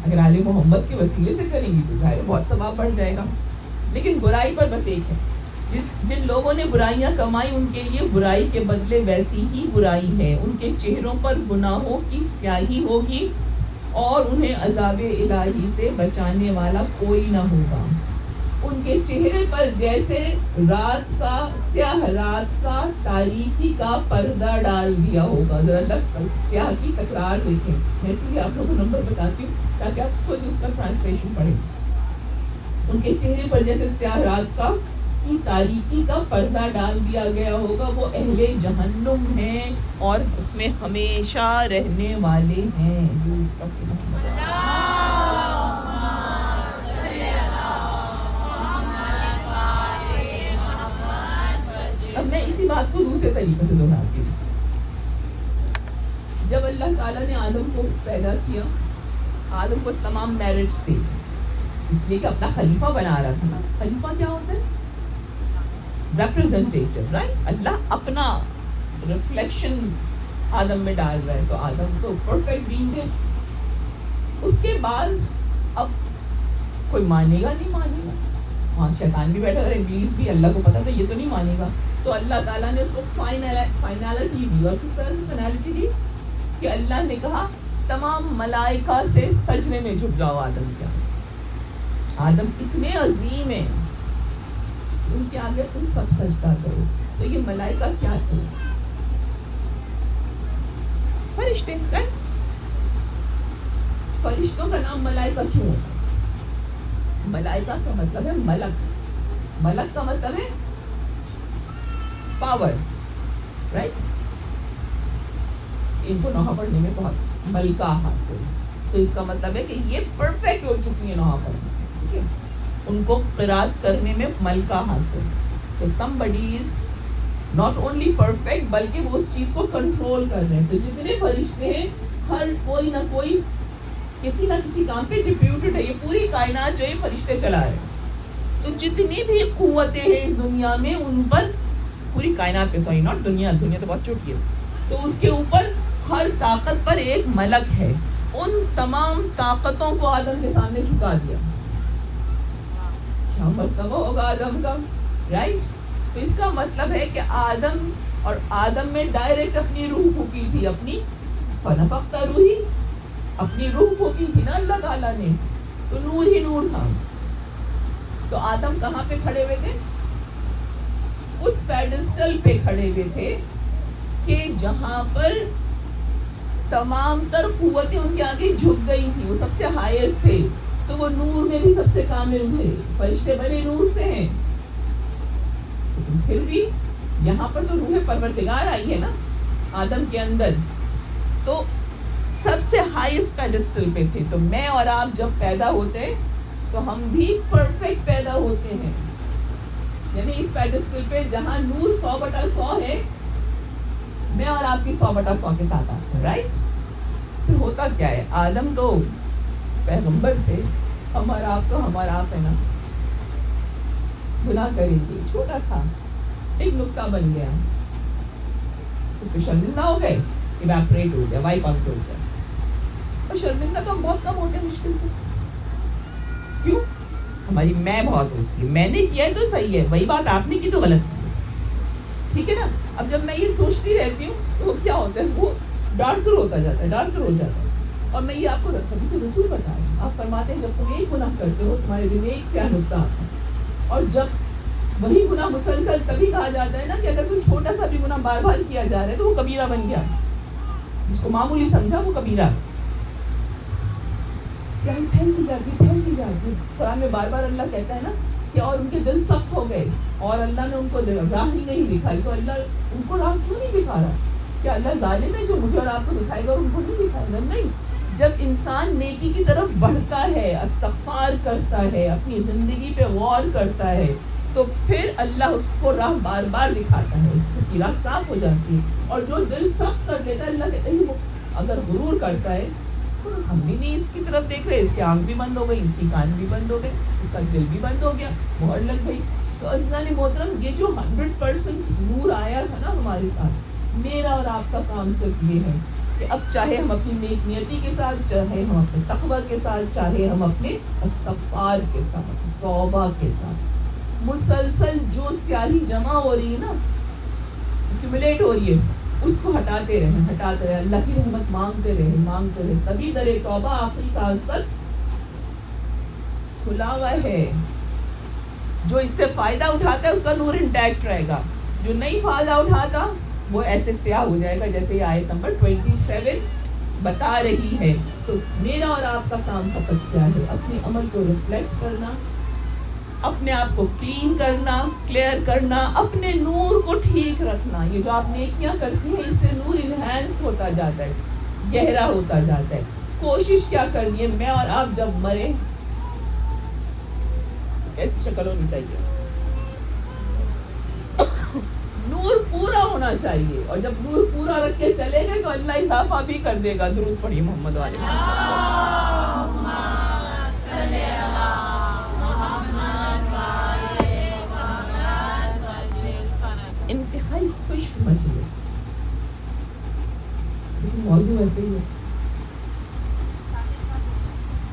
اگر آل محمد کے وسیلے سے کریں گی تو ظاہر بہت ثواب بڑھ جائے گا. لیکن برائی پر بس ایک ہے, جن لوگوں نے برائیاں کمائی ان کے لیے برائی کے بدلے ویسی ہی برائی ہے. ان کے چہروں پر گناہوں کی سیاہی ہوگی اور انہیں عذاب الہی سے بچانے والا کوئی نہ ہوگا. ان کے چہرے پر جیسے رات کا سیاہ رات کا تاریکی کا پردہ ڈال دیا ہوگا. ذرا لفظ سیاہ کی تکرار دیکھیں, میں اس لیے آپ لوگوں کو نمبر بتاتی ہوں تاکہ آپ خود اس کا ٹرانسلیشن پڑھیں. ان کے چہرے پر جیسے سیاہ رات کا کی تاریکی کا پردہ ڈال دیا گیا ہوگا. وہ اہل جہنم ہیں اور اس میں ہمیشہ رہنے والے ہیں. اب میں اسی بات کو دوسرے طریقے سے دہراتی ہوں. جب اللہ تعالیٰ نے آدم کو پیدا کیا, آدم کو تمام میرٹ سے, اس لیے کہ اپنا خلیفہ بنا رہا تھا نا. خلیفہ کیا ہوتا ہے؟ ریپرزینٹیٹیو, رائٹ. اللہ اپنا ریفلیکشن آدم میں ڈال رہا ہے, تو آدم تو پرفیکٹ بینگ ہے. اس کے بعد اب کوئی مانے گا نہیں مانے گا, وہاں شیطان بھی بیٹھا رہا, ابلیس بھی. اللہ کو پتا تھا یہ تو نہیں مانے گا, تو اللہ تعالیٰ نے اس کو فائنالٹی دی. اور کس طرح سے فائنالٹی دی کہ اللہ نے کہا تمام ملائکہ سے سجدے میں جھک جاؤ آدم کے. آدم اتنے عظیم ہیں, ان کے آگے تم سب سجدہ کرو. تو یہ ملائکہ کیا تھے؟ فرشتے. فرشتوں کا نام ملائکہ کیوں ہوتا ہے؟ ملائکہ کا مطلب ہے ملک. ملک کا مطلب ہے پاور, رائٹ. ان کو نوحہ پڑھنے میں بہت ملکہ حاصل, تو اس کا مطلب ہے کہ یہ پرفیکٹ ہو چکی ہیں نوحہ پڑھنے. ٹھیک ہے, ان کو قرات کرنے میں ملکہ حاصل. تو somebody is not only perfect بلکہ وہ اس چیز کو کنٹرول کر رہے ہیں. تو جتنے فرشتے ہیں ہر کوئی نہ کوئی کسی نہ کسی کام پہ ڈپیوٹڈ ہے. یہ پوری کائنات جو ہے فرشتے چلا رہے ہیں. تو جتنی بھی قوتیں ہیں اس دنیا میں ان پر, پوری کائنات پہ, سوری ناٹ دنیا, دنیا تو بہت چھوٹی ہے, تو اس کے اوپر ہر طاقت پر ایک ملک ہے. ان تمام طاقتوں کو آدم کے سامنے جھکا دیا. کیا مطلب ہوگا آدم کا, رائٹ. تو اس کا مطلب ہے کہ آدم اور آدم میں ڈائریکٹ اپنی روح پھونکی تھی, اپنی فنفختہ روحی, اپنی روح پھونکی تھی نا اللہ تعالیٰ نے, تو نور ہی نور تھا. تو آدم کہاں پہ کھڑے ہوئے تھے؟ اس پیڈسٹل پہ کھڑے ہوئے تھے کہ جہاں پر تمام تر قوتیں ان کے آگے جھک گئی تھی. وہ سب سے ہائیسٹ تھے, تو وہ نور میں بھی سب سے کامل تھے. فرشتے بنے نور سے ہیں, لیکن پھر بھی یہاں پر تو روح پروردگار آئی ہے نا آدم کے اندر, تو سب سے ہائیسٹ پیڈسٹل پہ تھے. تو میں اور آپ جب پیدا ہوتے تو ہم بھی پرفیکٹ پیدا ہوتے ہیں, یعنی اس پیڈسٹل پہ جہاں نور 100/100 ہے, میں اور آپ کی 100/100 کے ساتھ آتے ہیں, رائٹ. پھر ہوتا کیا ہے, آدم تو پیغمبر تھے, ہمارا آپ ہے نا, گناہ کریں گے, چھوٹا سا ایک نقطہ بن گیا, تو پھر شرمندہ ہو گئے, ایواپریٹ ہو گیا, وائپ آؤٹ ہو گیا. اور شرمندہ تو ہم بہت کم ہوتے ہیں مشکل سے. کیوں؟ ہماری میں بہت ہوتی ہے. میں نے کیا ہے تو صحیح ہے, وہی بات آپ نے کی تو غلط کی. ٹھیک ہے نا. اب جب میں یہ سوچتی رہتی ہوں تو وہ کیا ہوتا ہے, وہ ڈارکر ہوتا جاتا ہے, ڈارکر ہو جاتا ہے. اور میں یہ آپ کو حدیث رسول بتا رہی ہوں, آپ فرماتے ہیں جب تم ایک گناہ کرتے ہو تمہارے دل میں ایک سیاہ نقطہ آتا ہے, اور جب وہی گناہ مسلسل تبھی کہا جاتا ہے نا کہ اگر کوئی چھوٹا سا بھی گناہ بار بار کیا جا رہا ہے تو وہ کبیرہ بن گیا. جس کو معمولی سمجھا وہ کبیرہ. سیاہی پھیلتی جاتی. قرآن میں بار بار اللہ کہتا ہے نا کہ اور ان کے دل سخت ہو گئے اور اللہ نے ان کو راہ ہی نہیں دکھائی. تو اللہ ان کو راہ کیوں نہیں دکھا رہا؟ کیا اللہ ظالم ہے جو مجھے اور آپ کو دکھائے گا اور ان کو نہیں دکھائے گا؟ نہیں. جب انسان نیکی کی طرف بڑھتا ہے, استغفار کرتا ہے, اپنی زندگی پہ غور کرتا ہے, تو پھر اللہ اس کو راہ بار بار دکھاتا ہے, اس کی راہ صاف ہو جاتی ہے. اور جو دل سخت کر دیتا ہے, اللہ کہتا ہے وہ اگر غرور کرتا ہے تو ہم بھی نہیں اس کی طرف دیکھ رہے, اس کی آنکھ بھی بند ہو گئی, اس کی کان بھی بند ہو گئے, اس کا دل بھی بند ہو گیا, مہر لگ گئی. تو عزیزان محترم, یہ جو 100% نور آیا تھا نا ہمارے ساتھ, میرا اور آپ کا کام صرف یہ ہے کہ اب چاہے ہم اپنی نیک نیتی کے ساتھ، چاہے ہم اپنے تقوی کے ساتھ، چاہے ہم اپنے استغفار کے ساتھ، توبہ کے ساتھ، مسلسل جو سیاہی جمع ہو رہی ہے نا، ایکومولیٹ ہو رہی ہے، اس کو ہٹاتے رہیں، اللہ کی رحمت مانگتے رہیں، تبھی در توبہ آخری سانس تک کھلا ہوا ہے. جو اس سے فائدہ اٹھاتا ہے اس کا نور انٹیکٹ رہے گا، جو نہیں فائدہ اٹھاتا وہ ایسے سیاہ ہو جائے گا، جیسے یہ آیت نمبر 27 بتا رہی ہے. تو میرا اور آپ کا کام فقط کیا ہے؟ اپنے عمل کو ریفلیکٹ کرنا، اپنے آپ کو کلین کرنا، کلیئر کرنا، اپنے نور کو ٹھیک رکھنا. یہ جو آپ نیکیاں کرتی ہیں اس سے نور انہینس ہوتا جاتا ہے، گہرا ہوتا جاتا ہے. کوشش کیا کرنی ہے؟ میں اور آپ جب مرے ایسی شکل ہونی چاہیے، نور پورا ہونا چاہیے، اور جب نور پورا رکھ کے چلے گئے تو اللہ اضافہ بھی کر دے گا. درود پڑھیے محمد والے. انتہائی خوش مجلس، لیکن موضوع ایسے ہی ہے.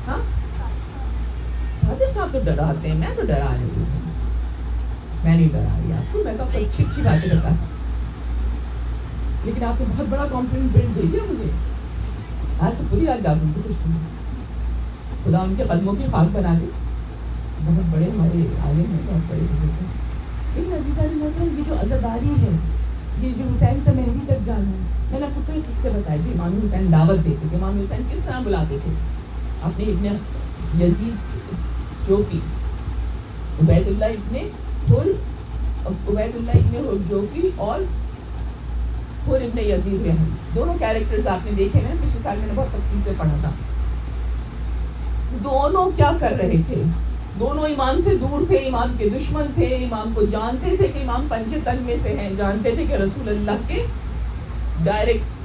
ہاں صادق صاحب تو ڈراتے ہیں، میں تو ڈرا نہیں ہوں، میں نہیں ڈرا رہی آپ کو، میں تو اچھی اچھی باتیں بتا. لیکن آپ نے بہت بڑا کمپلیمنٹ دے دیا مجھے، آج تو پوری رات جاگوں گی. خدا ان کے قدموں کی خاک بنا دے. بہت بڑے ہمارے عالم ہیں، بہت بڑے بزرگ ہیں. لیکن عزیزہ جی محترم، یہ جو عزاداری ہے، یہ جو حسین سے مہندی تک جانا ہے، میں نے آپ کو کئی قصے بتائے تھے. امام حسین دعوت دیتے تھے، امام حسین کس طرح بلاتے تھے. آپ نے ابن یزید جوفی، عبید اللہ ابن جوفی اور حر ابن یزید رحمی، دونوں کیریکٹرز آپ نے دیکھے نا. پچھلے سال میں نے بہت تفصیل سے پڑھا تھا. دونوں کیا کر رہے تھے؟ دونوں امام سے دور تھے، امام کے دشمن تھے، امام کو جانتے تھے کہ امام پنجے تن میں سے ہیں، جانتے تھے کہ رسول اللہ کے ڈائریکٹ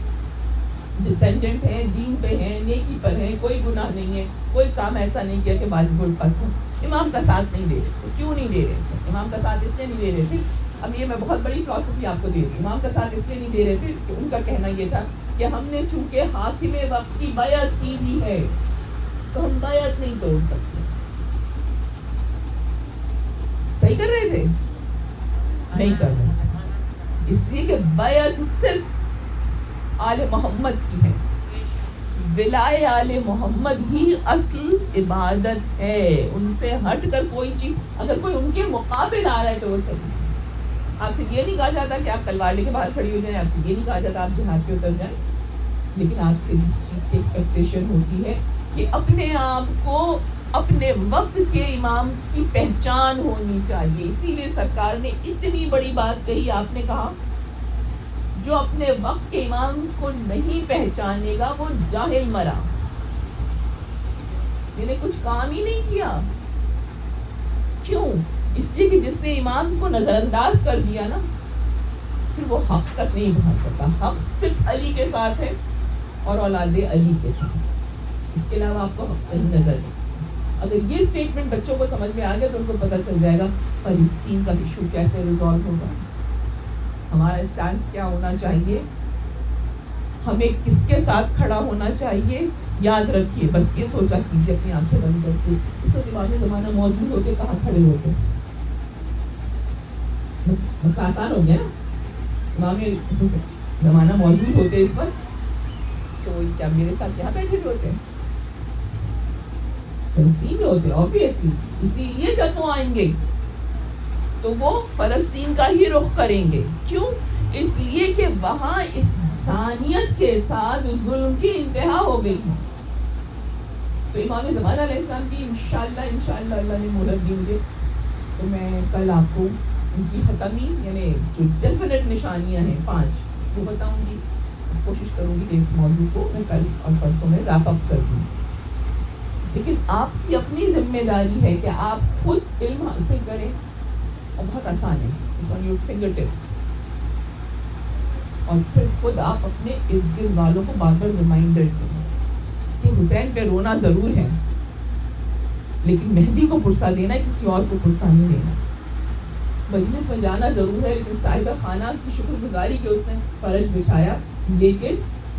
ڈسینڈنٹ ہیں، دین پہ ہیں، نیکی پر ہیں، کوئی گناہ نہیں ہے، کوئی کام ایسا نہیں کیا کہ واجب القتل ہو. امام کا ساتھ نہیں دے رہے تھے. کیوں نہیں دے رہے تھے؟ امام کا ساتھ اس لیے نہیں دے رہے تھے. اب یہ میں بہت بڑی فلسفی آپ کو دے رہی ہوں. امام کا ساتھ اس لیے نہیں دے رہے تھے کہ ان کا کہنا یہ تھا کہ ہم نے چونکہ حاکم وقت کی بیعت کی بھی ہے تو ہم بیعت نہیں توڑ سکتے. صحیح کر رہے تھے؟ نہیں کر رہے تھے، اس لیے کہ بیعت صرف آل محمد کی ہے. ولائے آل محمد ہی اصل عبادت ہے. ان سے ہٹ کر کوئی چیز، اگر کوئی ان کے مقابل آ رہا ہے تو وہ صحیح. آپ سے یہ نہیں کہا جاتا کہ آپ تلوار لے کے باہر کھڑی ہو جائیں، آپ سے یہ نہیں کہا جاتا آپ جہاد پہ اتر جائیں، لیکن آپ سے جس چیز کی ایکسپیکٹیشن ہوتی ہے کہ اپنے آپ کو اپنے وقت کے امام کی پہچان ہونی چاہیے. اسی لیے سرکار نے اتنی بڑی بات کہی. آپ نے کہا جو اپنے وقت کے امام کو نہیں پہچانے گا وہ جاہل مرا، یعنی کچھ کام ہی نہیں کیا. کیوں؟ اس لیے کہ جس نے امام کو نظر انداز کر دیا نا، پھر وہ حق تک نہیں پہنچ سکتا. حق صرف علی کے ساتھ ہے اور اولاد علی کے ساتھ، اس کے علاوہ آپ کو حق کہیں نظر نہیں. اگر یہ اسٹیٹمنٹ بچوں کو سمجھ میں آ گیا تو ان کو پتہ چل جائے گا فلسطین کا ایشو کیسے ریزالو ہوگا، ہمارا اسٹانس کیا ہونا چاہیے، ہمیں کس کے ساتھ کھڑا ہونا چاہیے. یاد رکھیے، بس یہ سوچا کیجیے اپنی آنکھیں بند کر کے، اس وقت امام زمانہ موجود ہوتے کہاں کھڑے ہوتے. بس آسان ہو گیا نا، امام زمانہ موجود ہوتے اس وقت تو کیا میرے ساتھ یہاں بیٹھے ہوتے ہیں؟ فلسطین میں ہوتے obviously. اسی لیے جب وہ آئیں گے تو وہ فلسطین کا ہی رخ کریں گے. کیوں؟ اس لیے کہ وہاں انسانیت کے ساتھ ظلم کی انتہا ہو گئی. تو امام زمانہ علیہ السلام کی انشاءاللہ اللہ نے مہلت دی مجھے، تو میں کل آپ کو ان کی حتمی یعنی جو ڈیفینیٹ نشانیاں ہیں 5 وہ بتاؤں گی. کوشش کروں گی کہ اس موضوع کو میں کل اور پرسوں میں ریپ اپ کر دوں. لیکن آپ کی اپنی ذمہ داری ہے کہ آپ خود علم حاصل کریں، اور بہت آسان ہے، it's on your fingertips. اور پھر خود آپ اپنے ارد گرد والوں کو بار بار ریمائنڈر کریں کہ حسین پہ رونا ضرور ہے، لیکن مہدی کو پرسہ دینا ہے، کسی اور کو پرسہ نہیں دینا. مجلس میں جانا ضرور ہے، لیکن صاحبہ خانہ کی شکر گزاری کے اس نے فرج بچھایا، لیکن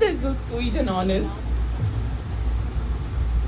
That's so sweet and honest.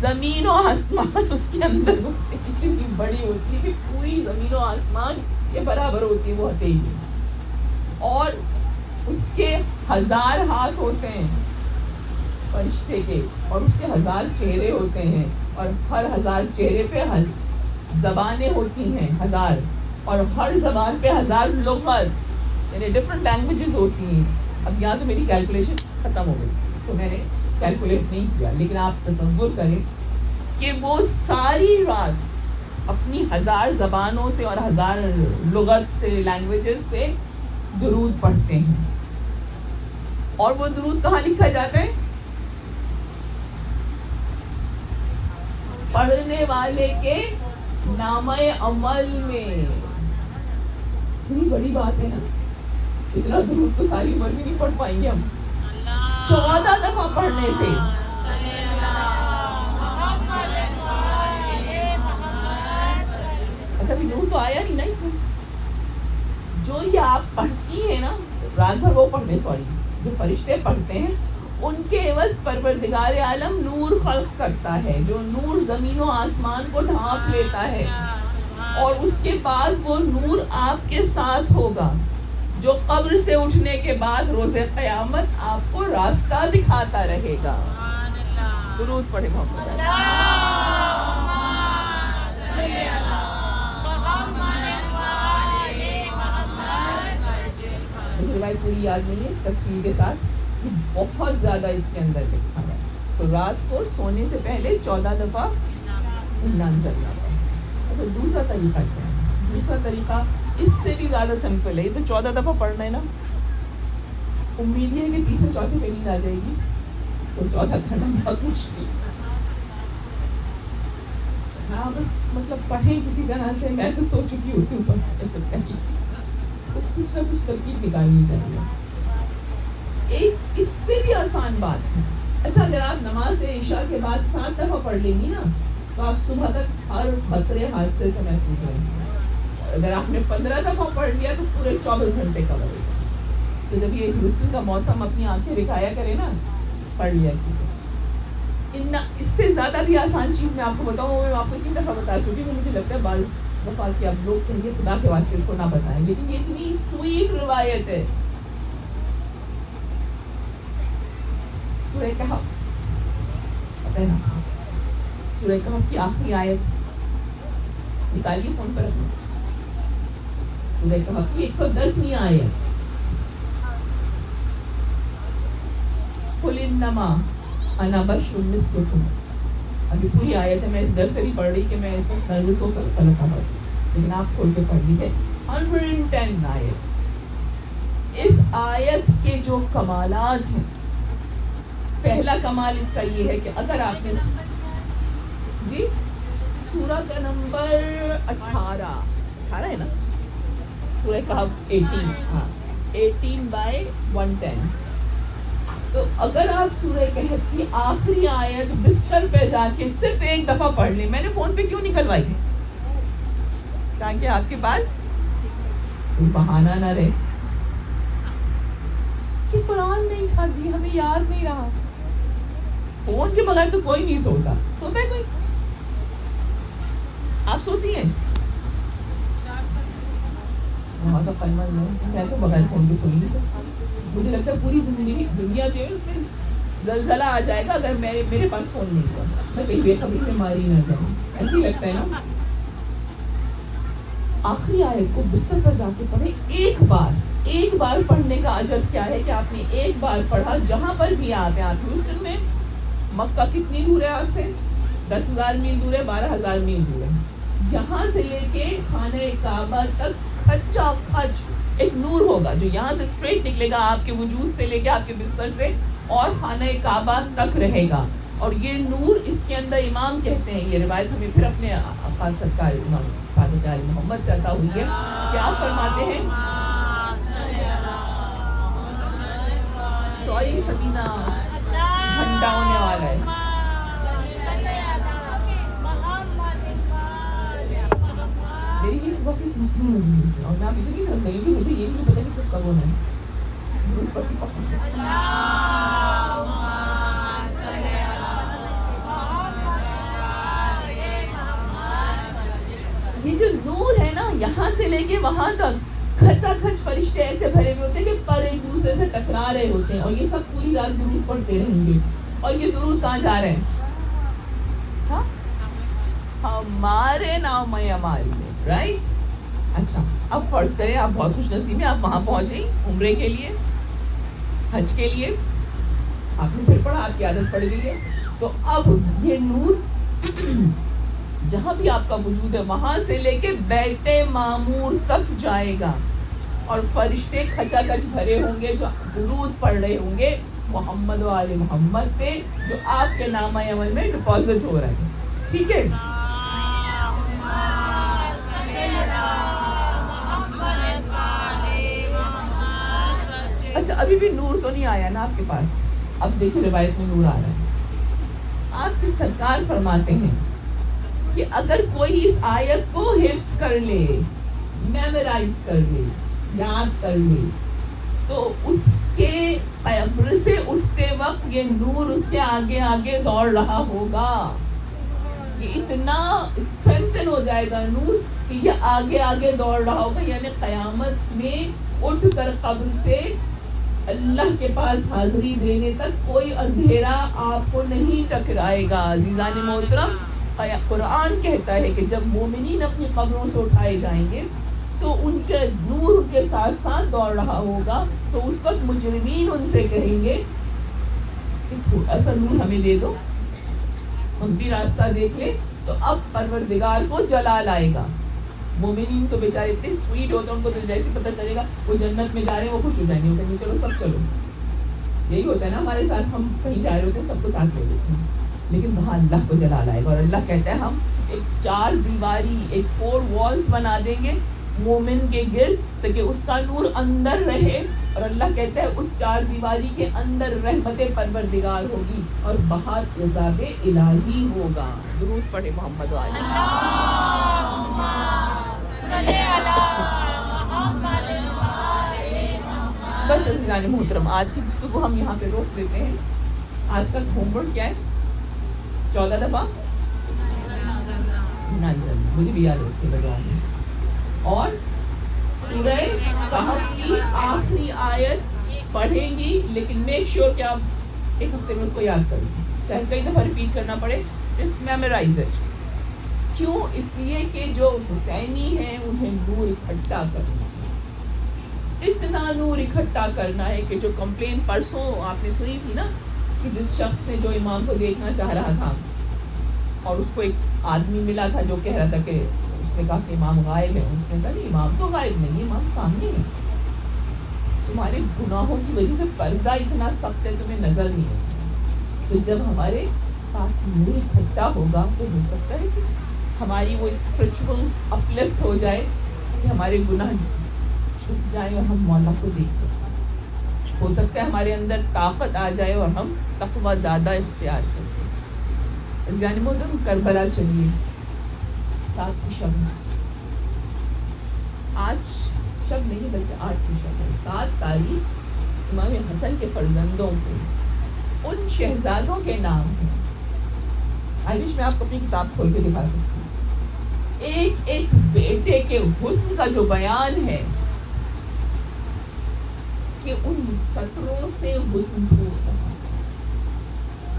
زمین و آسمان اس کے اندر ہوتے ہیں، اتنی بڑی ہوتی ہے کہ پوری زمین و آسمان کے برابر ہوتی ہے وہ ہتھیلی، اور اس کے 1000 ہاتھ ہوتے ہیں فرشتے کے، اور اس کے 1000 چہرے ہوتے ہیں، اور ہر 1000 چہرے پہ زبانیں ہوتی ہیں 1000، اور ہر زبان پہ 1000 لغت، یعنی ڈفرنٹ لینگویجز ہوتی ہیں. اب یہاں تو میری کیلکولیشن ختم ہو گئی تو میں نے کیلکولیٹ نہیں کیا، لیکن آپ تصور کریں کہ وہ ساری رات اپنی 1000 زبانوں سے اور 1000 لغت سے، لینگویجز سے درود پڑھتے ہیں. اور وہ درود کہاں لکھا جاتا ہے؟ پڑھنے والے کے نامہ عمل میں. اتنی بڑی بات ہے نا، اتنا درود تو ساری عمر میں نہیں پڑھ پائیں گے ہم. 14 دفعہ پڑھنے سے اچھا بھی نور تو آیا نہیں نا اس میں. جو یہ آپ پڑھتی ہیں نا رات بھر، وہ پڑھنے، سوری جو فرشتے پڑھتے ہیں ان کے عوض پروردگار عالم نور خلق کرتا ہے، جو نور زمین و آسمان کو ڈھانپ لیتا ہے، اور اس کے بعد وہ نور آپ کے ساتھ ہوگا جو قبر سے اٹھنے کے بعد روز قیامت آپ کو راستہ دکھاتا رہے گا. درود پڑھے محمد. روایت پوری یاد نہیں ہے تفصیل کے ساتھ، بہت زیادہ اس کے اندر لکھا ہے. تو رات کو سونے سے پہلے 14 دفعہ ضرور. اچھا دوسرا طریقہ کیا ہے؟ دوسرا طریقہ اس سے بھی زیادہ سمپل ہے. یہ تو 14 دفعہ پڑھنا ہے نا، امید ہے کہ تیسرے چوتھے پہ نیند آ جائے گی، تو 14 کرنا بہت مشکل. ہاں بس مطلب پڑھیں کسی طرح سے. میں تو سو چکی ہوتی ہوں پڑھنے سے پہلے، تو کچھ نہ کچھ ترکیب نکالنی چاہیے. ایک اس سے بھی آسان بات ہے. اچھا اگر آپ نماز عشاء کے بعد 7 دفعہ پڑھ لیں گی نا، تو آپ صبح تک ہر خطرے حادثے سے محفوظ رہیں گے. اگر آپ نے 15 دفعہ پڑھ لیا تو پورے 24 گھنٹے کور ہو جائے. تو جب یہ ہیوسٹن کا موسم اپنی آنکھیں دکھایا کرے نا، پڑھ لیا کیجیے. اس سے زیادہ بھی آسان چیز میں آپ کو بتاؤں، میں آپ کو 3 دفعہ بتا چکی ہوں. مجھے لگتا ہے بعض دفعہ کہ اب لوگ کہیں گے خدا کے واسطے اس کو نہ بتائیں، لیکن یہ اتنی سویٹ روایت ہے. سورہ کہف پتہ ہے نا، سورہ کہف کی آخری آیت نکالیے فون پر اپنا. سورہ کہف کی 110ویں آیت، قل انما انا بشر مثلکم. ابھی پوری آیت ہے، میں اس ڈر سے نہیں پڑھ رہی کہ میں اس وقت نروس ہو کر غلط نہ پڑھ، لیکن آپ کھول کے پڑھ لیجیے. 110 آیت. اس آیت کے جو کمالات ہیں، پہلا کمال اس کا یہ ہے کہ اگر آپ نے جی سورہ کا نمبر 18 ہے نا، سورہ کہف 18/110. تو اگر آپ سورہ کہف کی آخری آیت بستر پہ جا کے صرف 1 دفعہ پڑھ لیں. میں نے فون پہ کیوں نکلوائی ہے؟ تاکہ آپ کے پاس کوئی بہانہ نہ رہے کہ قرآن نہیں تھا جی، ہمیں یاد نہیں رہا. فون کے بغیر تو کوئی نہیں سوتا. سوتا ہے کوئی؟ آپ سوتی ہیں؟ میں تو بغیر فون کے سوئی نہیں سکتی. مجھے لگتا ہے پوری زندگی دنیا جو ہے اس میں زلزلہ آ جائے گا اگر میرے پاس فون نہیں ہوا. میں کہیں بے خبری میں ماری نہ جاؤں، ایسے ہی لگتا ہے نا. آخری آیت کو بستر پر جا کے پڑھے ایک بار پڑھنے کا اجر کیا ہے کہ آپ نے ایک بار پڑھا. جہاں پر بھی آپ ہیں، آپ ہیوسٹن میں، مکہ کتنی دور ہے آپ سے؟ 10,000 میل دور ہے، 12,000 میل دور ہے. یہاں سے لے کے خانہ کعبہ تک کھچا کھچ ایک نور ہوگا جو یہاں سے اسٹریٹ نکلے گا آپ کے وجود سے لے کے آپ کے بستر سے اور خانہ کعبہ تک رہے گا. اور یہ نور اس کے اندر امام کہتے ہیں، یہ روایت ہمیں پھر اپنے آقا سرکار امام صادق علی محمد سے عطا ہوئی ہے کہ آپ فرماتے ہیں، سوری سکینہ گھنٹہ ہونے والا ہے. میری اس وقت مسئلہ ہوگی اور میں آپ اتنی تھک گئی کہ مجھے یہ بھی پتہ نہیں کب ہونا ہے. لے کے وہاں تک کھچا کھچ فرشتے ایسے بھرے ہوئے ہوتے ہیں کہ پر ایک دوسرے سے ٹکرا رہے ہوتے ہیں, اور یہ سب پوری رات درود پڑھتے رہیں گے. اور یہ درود کہاں جا رہے ہیں؟ ہاں, ہمارے نام اعمال میں, رائٹ. اچھا, اب فرض کریں آپ بہت خوش نصیب ہیں, آپ وہاں پہنچ گئی عمرے کے لیے, حج کے لیے, آپ نے پھر پڑھا, آپ کی عادت پڑ گئی ہے. تو اب یہ نور جہاں بھی آپ کا وجود ہے وہاں سے لے کے بیت معمور تک جائے گا, اور فرشتے کھچا کھچ بھرے ہوں گے جو درود پڑھ رہے ہوں گے محمد و آل محمد پہ, جو آپ کے نامہ عمل میں ڈپازٹ ہو رہا ہے. ٹھیک ہے, اچھا ابھی بھی نور تو نہیں آیا نا آپ کے پاس. اب دیکھیں روایت میں نور آ رہا ہے. آپ کی سرکار فرماتے ہیں کہ اگر کوئی اس آیت کو حفظ کر لے, میمورائز کر لے, یاد کر لے, تو اس کے قبر سے اٹھتے وقت یہ نور اس کے آگے آگے دوڑ رہا ہوگا. یہ اتنا اسٹرینتھن ہو جائے گا نور کہ یہ آگے آگے دوڑ رہا ہوگا. یعنی قیامت میں اٹھ کر قبر سے اللہ کے پاس حاضری دینے تک کوئی اندھیرا آپ کو نہیں ٹکرائے گا. عزیزان محترم, قرآن کہتا ہے کہ جب مومنین اپنی قبروں سے اٹھائے جائیں گے تو ان کے نور ان کے ساتھ ساتھ دوڑ رہا ہوگا. تو اس وقت مجرمین ان سے کہیں گے کہ تھوڑا سا نور ہمیں دے دو, ہم بھی راستہ دیکھ لیں. تو اب پروردگار کو جلال آئے گا. مومنین تو بیچارے اتنے سویٹ ہوتے ہیں, ان کو دل جیسے پتہ چلے گا وہ جنت میں جا رہے ہیں, وہ خوش ہو جائیں گے, وہ کہیں گے چلو سب چلو. یہی ہوتا ہے نا ہمارے ساتھ, ہم کہیں جا رہے ہوتے ہیں سب کو ساتھ لے لیتے ہیں, لیکن وہاں اللہ کو جلال آئے گا. اور اللہ کہتا ہے ہم ایک 4 دیواری, ایک 4 walls بنا دیں گے مومن کے گرد تاکہ اس کا نور اندر رہے. اور اللہ کہتا ہے اس 4 دیواری کے اندر رحمت پروردگار ہوگی اور باہر عذاب الہی ہوگا. درود پڑھے محمد علیہ. بس عزیزان محترم, آج کی گفتگو ہم یہاں پہ روک دیتے ہیں. آج کا ہوم ورک کیا ہے؟ 14 دفعہ مجھے بھی یاد رکھے لگا. اور سورہ کہف کی آخری آیت پڑھیں گی, لیکن میک شیور کہ آپ ایک ہفتے میں اس کو یاد کریں, چاہے کئی دفعہ ریپیٹ کرنا پڑے. Just memorise it. کیوں؟ اس لیے کہ جو حسینی ہیں انہیں نور اکٹھا کرنا, اتنا نور اکٹھا کرنا ہے کہ جو کمپلین پرسوں آپ نے سنی تھی نا, کہ جس شخص نے جو امام کو دیکھنا چاہ رہا تھا اور اس کو ایک آدمی ملا تھا جو کہہ رہا تھا کہ اس نے کہا کہ امام غائب ہے. اس نے کہا نہیں, امام تو غائب نہیں, امام سامنے ہے. تمہارے گناہوں کی وجہ سے پردہ اتنا سخت ہے تمہیں نظر نہیں ہے. تو جب ہمارے پاس نور اکٹھا ہوگا تو ہو سکتا ہے کہ ہماری وہ اسپرچول اپلفٹ ہو جائے کہ ہمارے گناہ چھپ جائیں اور ہم مولا کو دیکھ سکیں. ہو سکتا ہے ہمارے اندر طاقت آ جائے اور ہم تقویٰ زیادہ اختیار کر سکیں. عزیزان محترم, کربلا چلیے, 7 کی شب. آج شب نہیں بلکہ 8 کی شب ہے. 7 تاریخ امام حسن کے فرزندوں کے, ان شہزادوں کے نام ہیں. آئیش میں آپ کو اپنی کتاب کھول کے دکھا سکتی ہوں. ایک ایک بیٹے کے حسن کا جو بیان ہے کہ ان سطروں سے حسن پھوٹ رہا.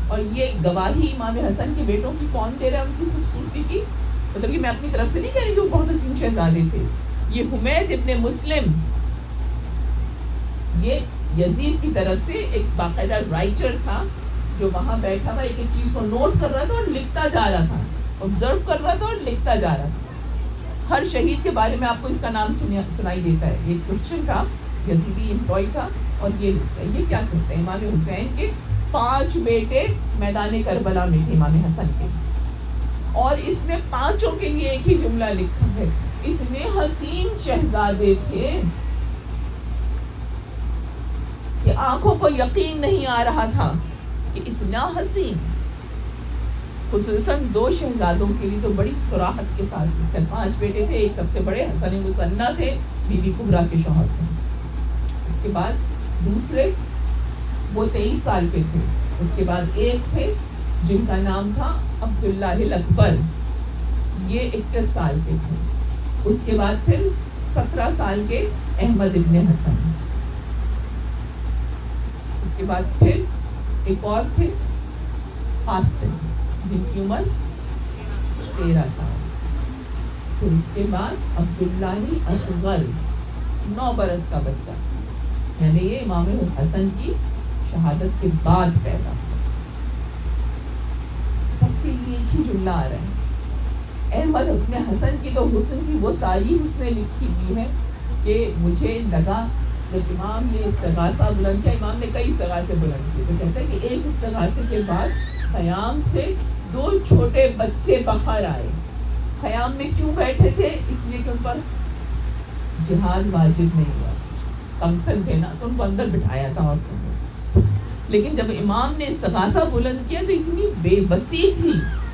اور یہ گواہی امام حسن کے بیٹوں کی کون دے رہا ہے ان کی خوبصورتی کی؟ مطلب کہ میں اپنی طرف سے نہیں کہہ رہی کہ وہ بہت حسین شہزادے تھے. یہ حمید ابن مسلم, یہ یزید کی طرف سے ایک باقاعدہ رائٹر تھا جو وہاں بیٹھا ہوا ایک ایک چیز کو نوٹ کر رہا تھا اور لکھتا جا رہا تھا, آبزرو کر رہا تھا اور لکھتا جا رہا تھا. ہر شہید کے بارے میں آپ کو اس کا نام سنائی دیتا ہے. یہ کرسچن تھا, یزیدی امپلائی تھا, اور یہ کیا کرتے ہیں, امام حسین کے 5 بیٹے میدان کربلا میں تھے امام حسن کے, اور اس نے 5 کے لیے ایک ہی جملہ لکھا ہے, اتنے حسین شہزادے تھے کہ آنکھوں کو یقین نہیں آ رہا تھا کہ اتنا حسین. خصوصاً 2 شہزادوں کے لیے تو بڑی صراحت کے ساتھ لکھا. 5 بیٹے تھے, ایک سب سے بڑے حسن مثنیٰ تھے, بی بی کبریٰ کے شوہر تھے. اس کے بعد دوسرے وہ 23 سال کے تھے. اس کے بعد ایک تھے جن کا نام تھا عبداللہ الاکبر, یہ 21 سال کے تھے. اس کے بعد پھر 17 سال کے احمد ابن حسن. اس کے بعد پھر ایک اور تھے قاسم جن کی عمر 13 سال. پھر اس کے بعد عبداللہ اصغر 9 برس کا بچہ, یعنی یہ امام حسن کی شہادت کے بعد پیدا ہوا. سب کے لیے ایک ہی جملہ آ رہا ہے. احمد ابن حسن کی تو حسن کی وہ تعریف اس نے لکھی ہوئی ہے کہ مجھے لگا جب امام نے استغاثہ بلند کیا, امام نے کئی استغاثے بلند کیے, تو کہتا ہے کہ ایک استغاثے کے بعد خیام سے 2 چھوٹے بچے باہر آئے. خیام میں کیوں بیٹھے تھے؟ اس لیے کہ ان پر جہاد واجب نہیں ہوا, کم سن تھے نا, تو ان کو اندر بٹھایا تھا عورتوں نے. لیکن جب امام نے استغاثہ بلند کیا تو اتنی بے بسی تھی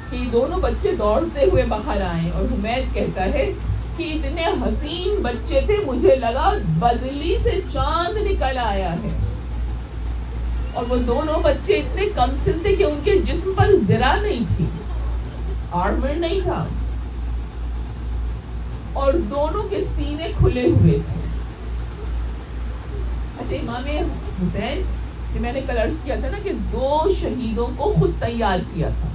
کہ یہ دونوں بچے دوڑتے ہوئے باہر آئے. اور حمید کہتا ہے کہ اتنے حسین بچے تھے, مجھے لگا بدلی سے چاند نکل آیا ہے. اور وہ دونوں بچے اتنے کم سن تھے کہ ان کے جسم پر زرہ نہیں تھی, آرمر نہیں تھا, اور دونوں کے سینے کھلے ہوئے تھے. اچھا, امام حسین کہ میں نے کل عرض کیا تھا نا کہ 2 شہیدوں کو خود تیار کیا تھا,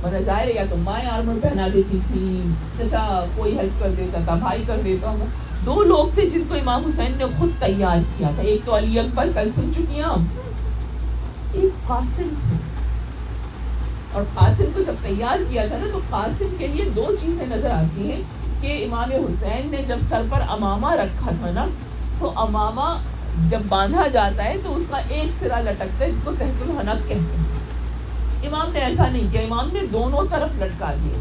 اور ظاہر یا تو مائیں آرمر پہنا دیتی تھی, چچا کوئی ہیلپ کر دیتا تھا, بھائی کر دیتا ہوں. 2 لوگ تھے جن کو امام حسین نے خود تیار کیا تھا. ایک تو علی اکبر, کل سن چکی ہیں ہم, ایک قاسم تھے. اور قاسم کو جب تیار کیا تھا نا تو قاسم کے لیے 2 چیزیں نظر آتی ہیں کہ امام حسین نے جب سر پر امامہ رکھا تھا نا, تو امامہ جب باندھا جاتا ہے تو اس کا ایک سرا لٹکتا ہے جس کو تحت الحنک کہتے ہیں. امام نے ایسا نہیں کیا, امام نے دونوں طرف لٹکا دیے,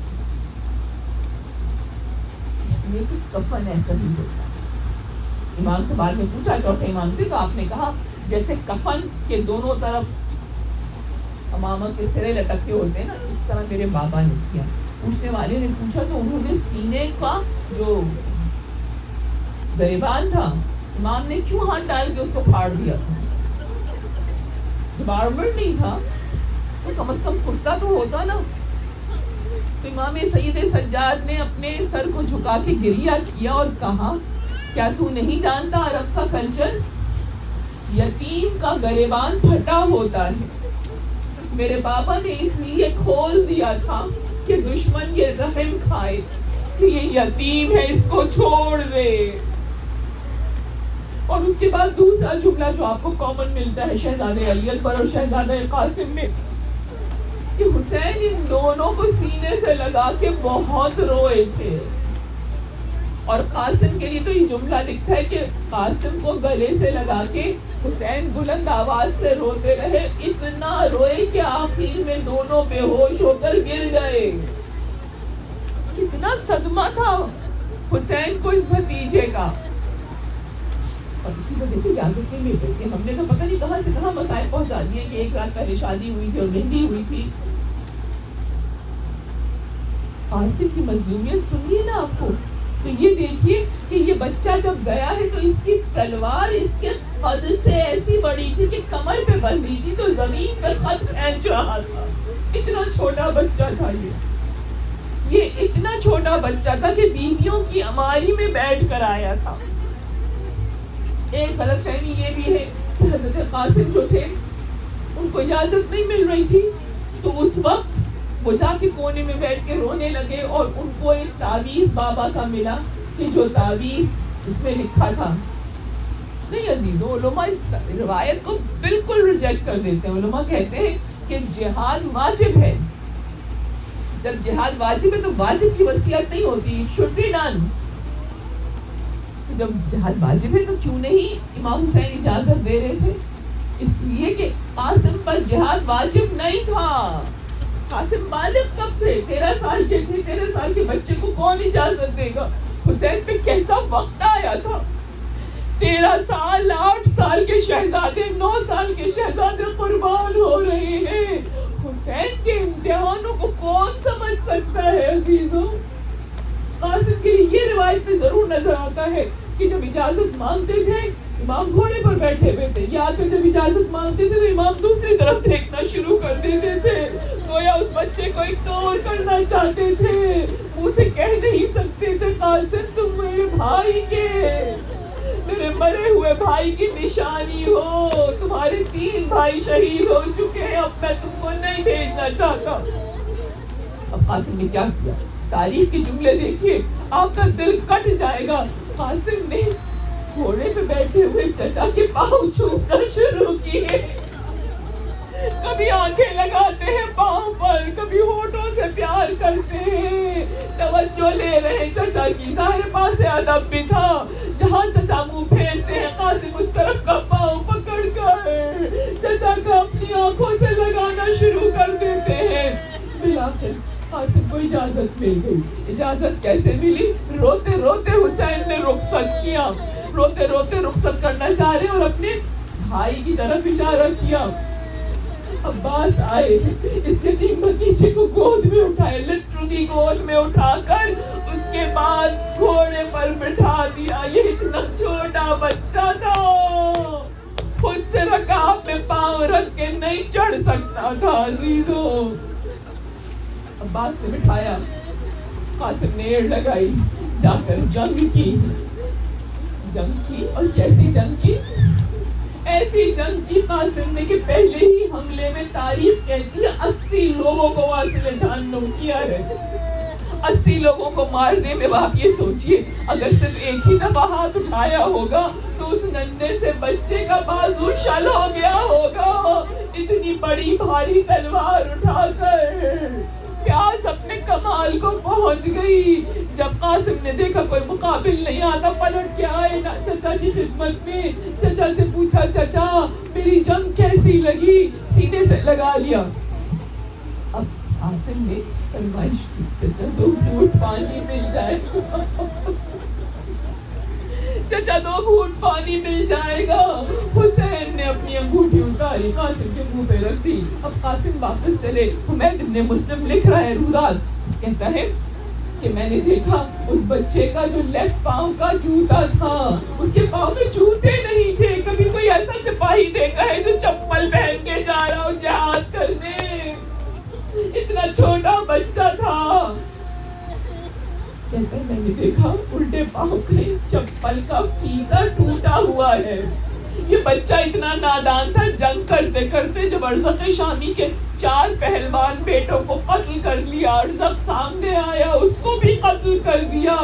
اس لیے کہ کفن ایسا ہی ہوتا ہے. امام سے بعد میں پوچھا چوتھے امام سے, تو آپ نے کہا جیسے کفن کے دونوں طرف امامہ کے سرے لٹکتے ہوتے ہیں نا, اس طرح میرے بابا نے کیا. پوچھنے والے نے پوچھا تو انہوں نے سینے کا جو گریبان تھا امام نے کیوں ہاتھ ڈال کے اس کو پھاڑ دیا تھا؟ جب آرمر نہیں تھا تو کم از کم کرتا تو ہوتا نا. تو امام سید سجاد نے اپنے سر کو جھکا کے گریہ کیا اور کہا, کیا تو نہیں جانتا عرب کا کلچر؟ یتیم کا گریبان پھٹا ہوتا ہے. میرے بابا نے اس لیے کھول دیا تھا کہ دشمن یہ رحم کھائے کہ یہ یتیم ہے, اس کو چھوڑ دے. اور اس کے بعد دوسرا جملہ جو آپ کو کامن ملتا ہے شہزادے علی اکبر اور شہزادہ قاسم میں, کہ حسین ان دونوں کو سینے سے لگا کے بہت روئے تھے. اور قاسم کے لیے تو یہ جملہ لکھتا ہے کہ قاسم کو گلے سے لگا کے حسین بلند آواز سے روتے رہے, اتنا روئے کہ آخر میں دونوں بے ہوش ہو کر گر گئے. کتنا صدمہ تھا حسین کو اس بھتیجے کا. اور اسی وجہ سے اجازت نہیں مل رہی تھی. ہم نے تو پتہ نہیں کہاں سے کہاں مسائل پہنچا دیے کہ 1 رات پہلے شادی ہوئی تھی اور مہندی ہوئی تھی. قاسم کی مظلومیت سنیے نا آپ کو, تو یہ دیکھیے کہ یہ بچہ جب گیا ہے تو اس کی تلوار اس کے قد سے ایسی بڑی تھی کہ کمر پہ بندھی تھی تو زمین پہ خط کھینچ رہا تھا. اتنا چھوٹا بچہ تھا یہ اتنا چھوٹا بچہ تھا کہ بیویوں کی اماری میں بیٹھ کر آیا تھا. ایک غلط فہمی یہ بھی ہے کہ حضرت قاسم جو تھے ان کو اجازت نہیں مل رہی تھی, تو اس وقت وہ جا کے کونے میں بیٹھ کے رونے لگے, اور ان کو ایک تعویذ بابا کا ملا کہ جو تعویذ اس میں لکھا تھا. نہیں عزیزو, علماء اس روایت کو بالکل ریجیکٹ کر دیتے ہیں. علماء کہتے ہیں کہ جہاد واجب ہے. جب جہاد واجب ہے تو واجب کی وصیت نہیں ہوتی, اٹ شوڈ بی ڈن. جب جہاد واجب ہے تو کیوں نہیں امام حسین اجازت دے رہے تھے؟ اس لیے کہ قاسم پر جہاد واجب نہیں تھا. قاسم بالغ کب تھے؟ 13 سال کے تھے. 13 سال کے بچے کو کون اجازت دے گا؟ حسین پہ کیسا وقت آیا تھا. 13 سال 8 سال کے شہزادے 9 سال کے شہزادے قربان ہو رہے ہیں. حسین کے امتحانوں کو کون سمجھ سکتا ہے عزیزوں؟ قاسم کے لیے یہ روایت میں ضرور نظر آتا ہے کہ جب اجازت مانگتے تھے امام گھوڑے پر بیٹھے ہوئے تھے, یا پھر جب اجازت مانگتے تھے تو امام دوسری طرف دیکھنا شروع کر دیتے تھے, گویا اس بچے کو اگنور کرنا چاہتے تھے. منہ سے کہہ نہیں سکتے تھے قاسم تم میرے بھائی کے، میرے مرے ہوئے بھائی کی نشانی ہو، تمہارے 3 بھائی شہید ہو چکے ہیں، اب میں تم کو نہیں بھیجنا چاہتا۔ اب قاسم نے کیا کیا؟ تعریف کے جملے دیکھیے، آپ کا دل کٹ جائے گا۔ قاسم نے گھوڑے پہ بیٹھے ہوئے چچا کے پاؤں چھونا شروع کیے، کبھی آنکھیں لگاتے ہیں پاؤں پر، کبھی ہونٹوں سے پیار کرتے ہیں، توجہ لے رہے ہیں چچا کی۔ ظاہر پاس ادب بھی تھا، جہاں چچا منہ پھیرتے ہیں قاسم اس طرف کا پاؤں پکڑ کر چچا کا اپنی آنکھوں سے لگانا شروع کر دیتے ہیں۔ بالآخر قاسم کو اجازت مل گئی۔ اجازت کیسے ملی؟ روتے روتے حسین نے رخصت کیا، روتے روتے رخصت کرنا چاہ رہے اور اپنے بھائی کی طرف اشارہ کیا۔ عباس آئے، اس یتیم بچے کو گود میں اٹھائے، لٹرلی گود میں اٹھا کر اس کے بعد گھوڑے پر بٹھا دیا۔ یہ اتنا چھوٹا بچہ تھا، خود سے رکاب میں پاؤں رکھ کے نہیں چڑھ سکتا تھا۔ عزیزو، عباس نے بٹھایا، قاسم نے ایڑ لگائی، جا کر جنگ کی۔ اور کیسی جنگ کی؟ ایسی جنگ کی قاسم نے کہ پہلے ہی حملے میں تاریخ کہتی ہے 80 لوگوں کو واصل جہنم کیا ہے۔ 80 لوگوں کو مارنے میں آپ یہ سوچئے اگر صرف ایک ہی دفعہ ہاتھ اٹھایا ہوگا تو اس ننھے سے بچے کا بازو شل ہو گیا ہوگا، اتنی بڑی بھاری تلوار اٹھا کر۔ پیاس اپنے کمال کو پہنچ گئی۔ جب قاسم نے دیکھا کوئی مقابل نہیں آتا، پلٹ کے آئے نا چچا کی خدمت میں، چچا سے پوچھا چچا میری جنگ کیسی لگی؟ سینے سے لگا لیا۔ اب قاسم نے فرمائش کی، چچا 2 گھونٹ پانی مل جائے گا، چچا 2 گھونٹ پانی مل جائے گا۔ حسین نے اپنی انگوٹھی اتاری، قاسم کے منہ پہ رکھ دی۔ اب قاسم واپس چلے۔ حمید ابن مسلم لکھ رہا ہے، روداد کہتا ہے کہ میں نے دیکھا اس بچے کا جو لیفٹ پاؤں کا جوتا تھا، اس کے پاؤں میں جوتے نہیں تھے۔ کبھی کوئی ایسا سپاہی دیکھا ہے جو چپل پہن کے جا رہا ہو جہاد کرنے؟ اتنا چھوٹا بچہ تھا۔ کہتا ہے میں نے دیکھا الٹے پاؤں کے چپل کا فیتا ٹوٹا ہوا ہے۔ یہ بچہ اتنا نادان تھا، جنگ کرتے کرتے جب ارزق شامی کے 4 پہلوان بیٹوں کو قتل کر لیا، ارزق سامنے آیا اس کو بھی قتل کر دیا،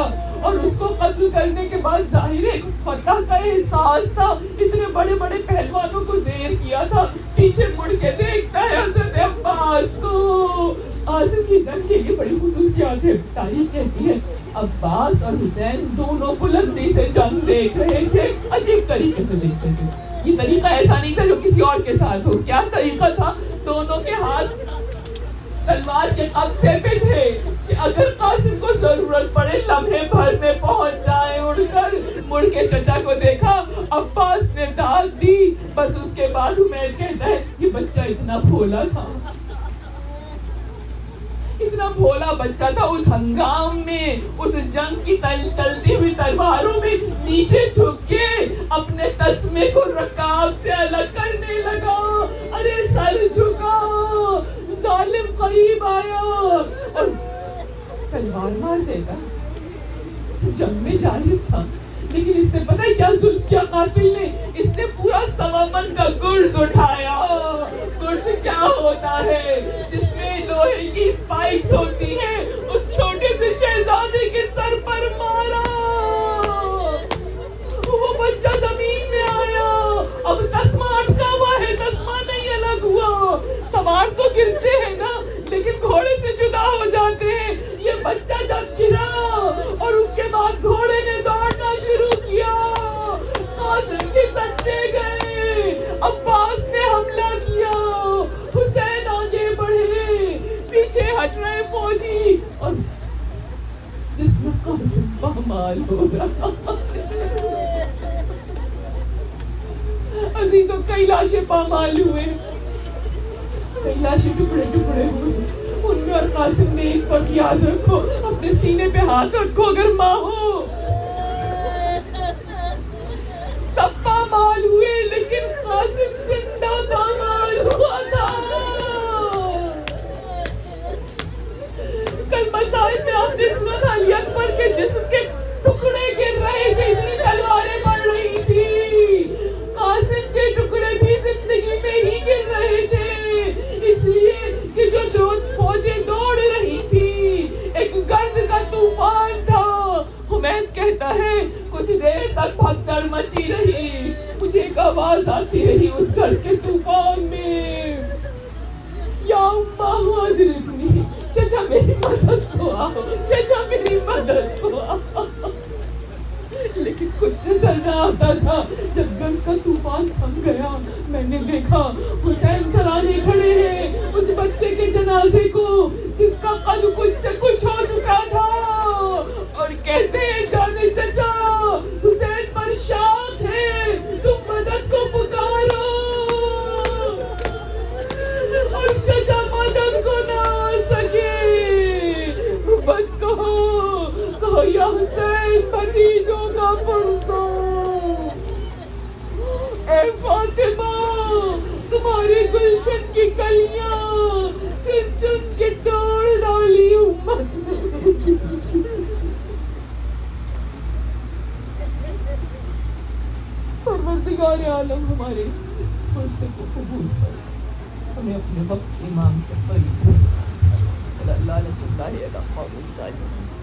اور اس کو قتل کرنے کے بعد ظاہر ایک فتح کا احساس تھا، اتنے بڑے بڑے پہلوانوں کو زیر کیا تھا۔ پیچھے مڑ کے دیکھتا ہے حضرت عباس کو۔ قاسم کی جنگ کے لیے بڑی خصوصیات ہے۔ تاریخ کہتی ہے عباس اور حسین دونوں بلندی سے جنگ دیکھ رہے تھے، عجیب طریقے سے دیکھتے تھے۔ یہ طریقہ ایسا نہیں تھا جو کسی اور کے ساتھ ہو۔ کیا طریقہ تھا؟ دونوں کے ہاتھ تلوار کے قبضے پہ تھے کہ اگر قاسم کو ضرورت پڑے لمحے بھر میں پہنچ جائے اڑ کر۔ مڑ کے چچا کو دیکھا، عباس نے داد دی، بس اس کے بعد حمید کہتا ہے یہ بچہ اتنا بھولا تھا، اتنا بھولا بچہ تھا۔ اس ہنگام میں، اس جنگ کی چلتی ہوئی تلواروں میں نیچے جھک کے اپنے تسمے کو رکاب سے الگ کرنے لگا۔ ارے سر جھکا، ظالم قریب آیا اور تلوار مار دے گا۔ جنگ میں جائز تھا، لیکن اس نے پتہ ہے کیا ظلم کیا قاتل نے؟ اس نے پورا سوامن کا گرز اٹھایا۔ گرز کیا ہوتا ہے؟ جس میں لوہے کی اسپائکس ہوتی ہیں، اس چھوٹے سے شہزادے کے سر پر مارا۔ وہ بچہ زمین میں آیا، اب تسمہ اٹکا ہوا ہے، تسمہ نہیں الگ ہوا۔ سوار تو گرتے ہیں نا، لیکن گھوڑے سے جدا ہو جاتے ہیں۔ یہ بچہ جب گرا اور اس کے بعد گھوڑے نے دوڑنا شروع کیا، قاسم کے سٹے گئے، عباس نے حملہ کیا، حسین آگے بڑھے، پیچھے ہٹ رہے فوجی، اور جس میں قاسم پامال ہو رہا۔ عزیزوں، کئی لاشیں پامال ہوئے، کئی لاشیں ٹکڑے ٹکڑے ہوئے۔ ان میں اور قاسم میں ایک فرق یاد رکھو، اپنے سینے پہ ہاتھ رکھو اگر ماں ہو۔ سب پامال ہوئے لیکن قاسم زندہ پامال ہوا تھا۔ کربل مسائل میں آپ نے سنا علی اکبر کے جسم کے ٹکڑے گر رہے تھے، اتنی تلواریں پڑ رہی تھی، قاسم کے ٹکڑے بھی زندگی میں ہی گر رہے تھے، اس لیے کہ جو دوست فوجیں دوڑ رہی تھی، ایک گرد کا طوفان تھا۔ حمید کہتا ہے کچھ دیر تک بھگدڑ مچی رہی، مجھے ایک آواز آتی رہی اس گرد کے طوفان میں، یا اماں ادرکنی، چچا میری مدد کو آؤ، چچا میری مدد کو آؤ۔ لیکن کچھ نظر نہ آتا تھا۔ جب گرد کا طوفان تھم گیا، میں نے دیکھا حسین سرانے کھڑے ہیں اس بچے کے جنازے کو جس کا قد کچھ سے کچھ ہو چکا تھا، اور کہتے ہیں جانے چچا حسین پر شاخ ہے، تم مدد کو پکارو، اور چچا مدد کو نہ آ سکے، بس کہو یا حسین بھتیجوں کا پرسو، اے فاطمہ تمہاری گلشن کی کلیاں چن چن کے توڑ ڈالی امت نے۔ پروردگار عالم ہمارے اس فرصے کو قبول کر، ہمیں اپنے وقت امام سے قریب، اللہ لعنت اللہ علی القوم الظالمین۔